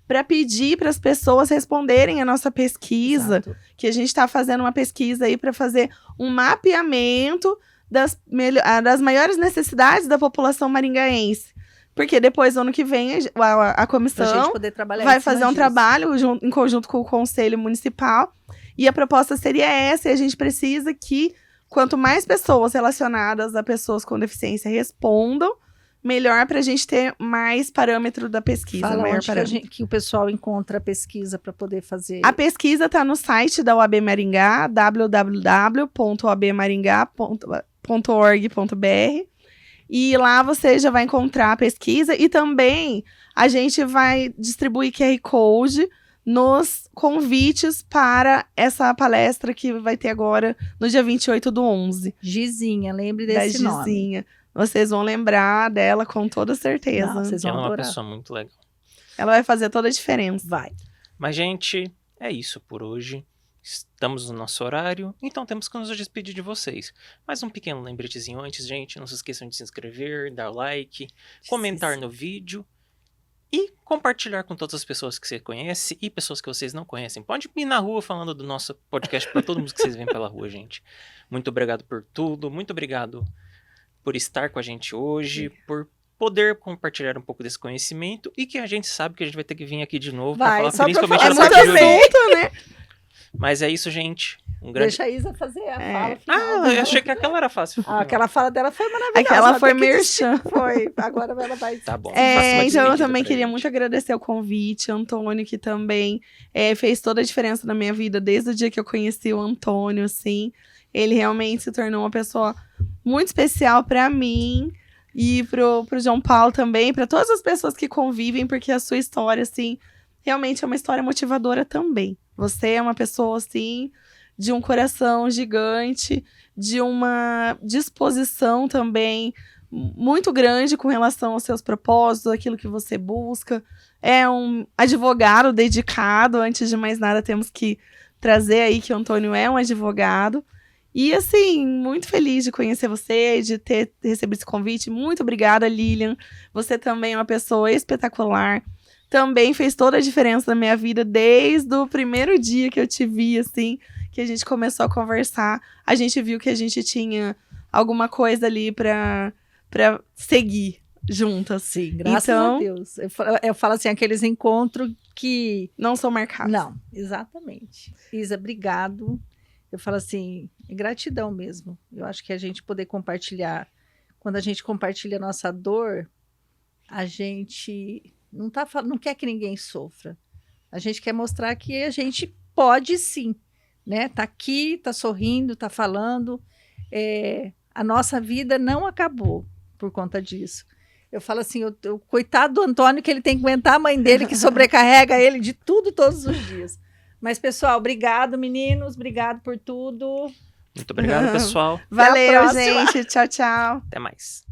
para pedir para as pessoas responderem a nossa pesquisa, Exato. que a gente está fazendo uma pesquisa aí para fazer um mapeamento das maiores necessidades da população maringaense. Porque depois, ano que vem, a Pra gente comissão poder trabalhar vai em cima fazer um disso. trabalho em conjunto com o Conselho Municipal. E a proposta seria essa, e a gente precisa que quanto mais pessoas relacionadas a pessoas com deficiência respondam, melhor para a gente ter mais parâmetro da pesquisa. Fala maior onde parâmetro. que o pessoal encontra a pesquisa para poder fazer. A pesquisa está no site da UAB Maringá, www.oabmaringá.org.br, e lá você já vai encontrar a pesquisa, e também a gente vai distribuir QR Code nos convites para essa palestra que vai ter agora no dia 28/11. Gizinha, lembre Da desse nome. Gizinha. Vocês vão lembrar dela com toda certeza. Não, vocês vão Ela é uma adorar. pessoa muito legal. Ela vai fazer toda a diferença. Vai. Mas, gente, é isso por hoje. Estamos no nosso horário, então temos que nos despedir de vocês. Mais um pequeno lembretezinho antes, gente. Não se esqueçam de se inscrever, dar like, comentar no vídeo e compartilhar com todas as pessoas que você conhece e pessoas que vocês não conhecem. Pode ir na rua falando do nosso podcast para todo mundo que vocês veem pela rua, gente. Muito obrigado por tudo. Muito obrigado por estar com a gente hoje, por poder compartilhar um pouco desse conhecimento e que a gente sabe que a gente vai ter que vir aqui de novo para Vai, falar só pra principalmente falar. É da muito parte jurídica. assunto, né? Mas é isso, gente. Um grande... Deixa a Isa fazer a fala final. Ah, eu achei que aquela era fácil. Aquela fala dela foi maravilhosa. Aquela foi até que merchan. Foi. Agora ela vai... Tá bom. faça uma Então eu despedida também pra queria gente. muito agradecer o convite, Antônio, que também fez toda a diferença na minha vida desde o dia que eu conheci o Antônio, assim. Ele realmente se tornou uma pessoa muito especial pra mim e pro João Paulo também, pra todas as pessoas que convivem, porque a sua história, assim, realmente é uma história motivadora também. Você é uma pessoa, assim, de um coração gigante, de uma disposição também muito grande com relação aos seus propósitos, aquilo que você busca. É um advogado dedicado. Antes de mais nada, temos que trazer aí que o Antônio é um advogado. E, assim, muito feliz de conhecer você, de ter recebido esse convite. Muito obrigada, Lilian. Você também é uma pessoa espetacular. Também fez toda a diferença na minha vida desde o primeiro dia que eu te vi, assim, que a gente começou a conversar. A gente viu que a gente tinha alguma coisa ali pra seguir. juntas. Sim, graças Então, a Deus. Eu falo assim, aqueles encontros que... não são marcados. Não, exatamente. Isa, obrigado. Eu falo assim, é gratidão mesmo. Eu acho que a gente poder compartilhar, quando a gente compartilha a nossa dor, a gente não quer que ninguém sofra. A gente quer mostrar que a gente pode sim, né? Tá aqui, tá sorrindo, tá falando. A nossa vida não acabou por conta disso. Eu falo assim, o coitado do Antônio, que ele tem que aguentar a mãe dele, que sobrecarrega ele de tudo todos os dias. Mas, pessoal, obrigado, meninos. Obrigado por tudo. Muito obrigado, pessoal. Valeu, próxima. gente. Tchau, tchau. Até mais.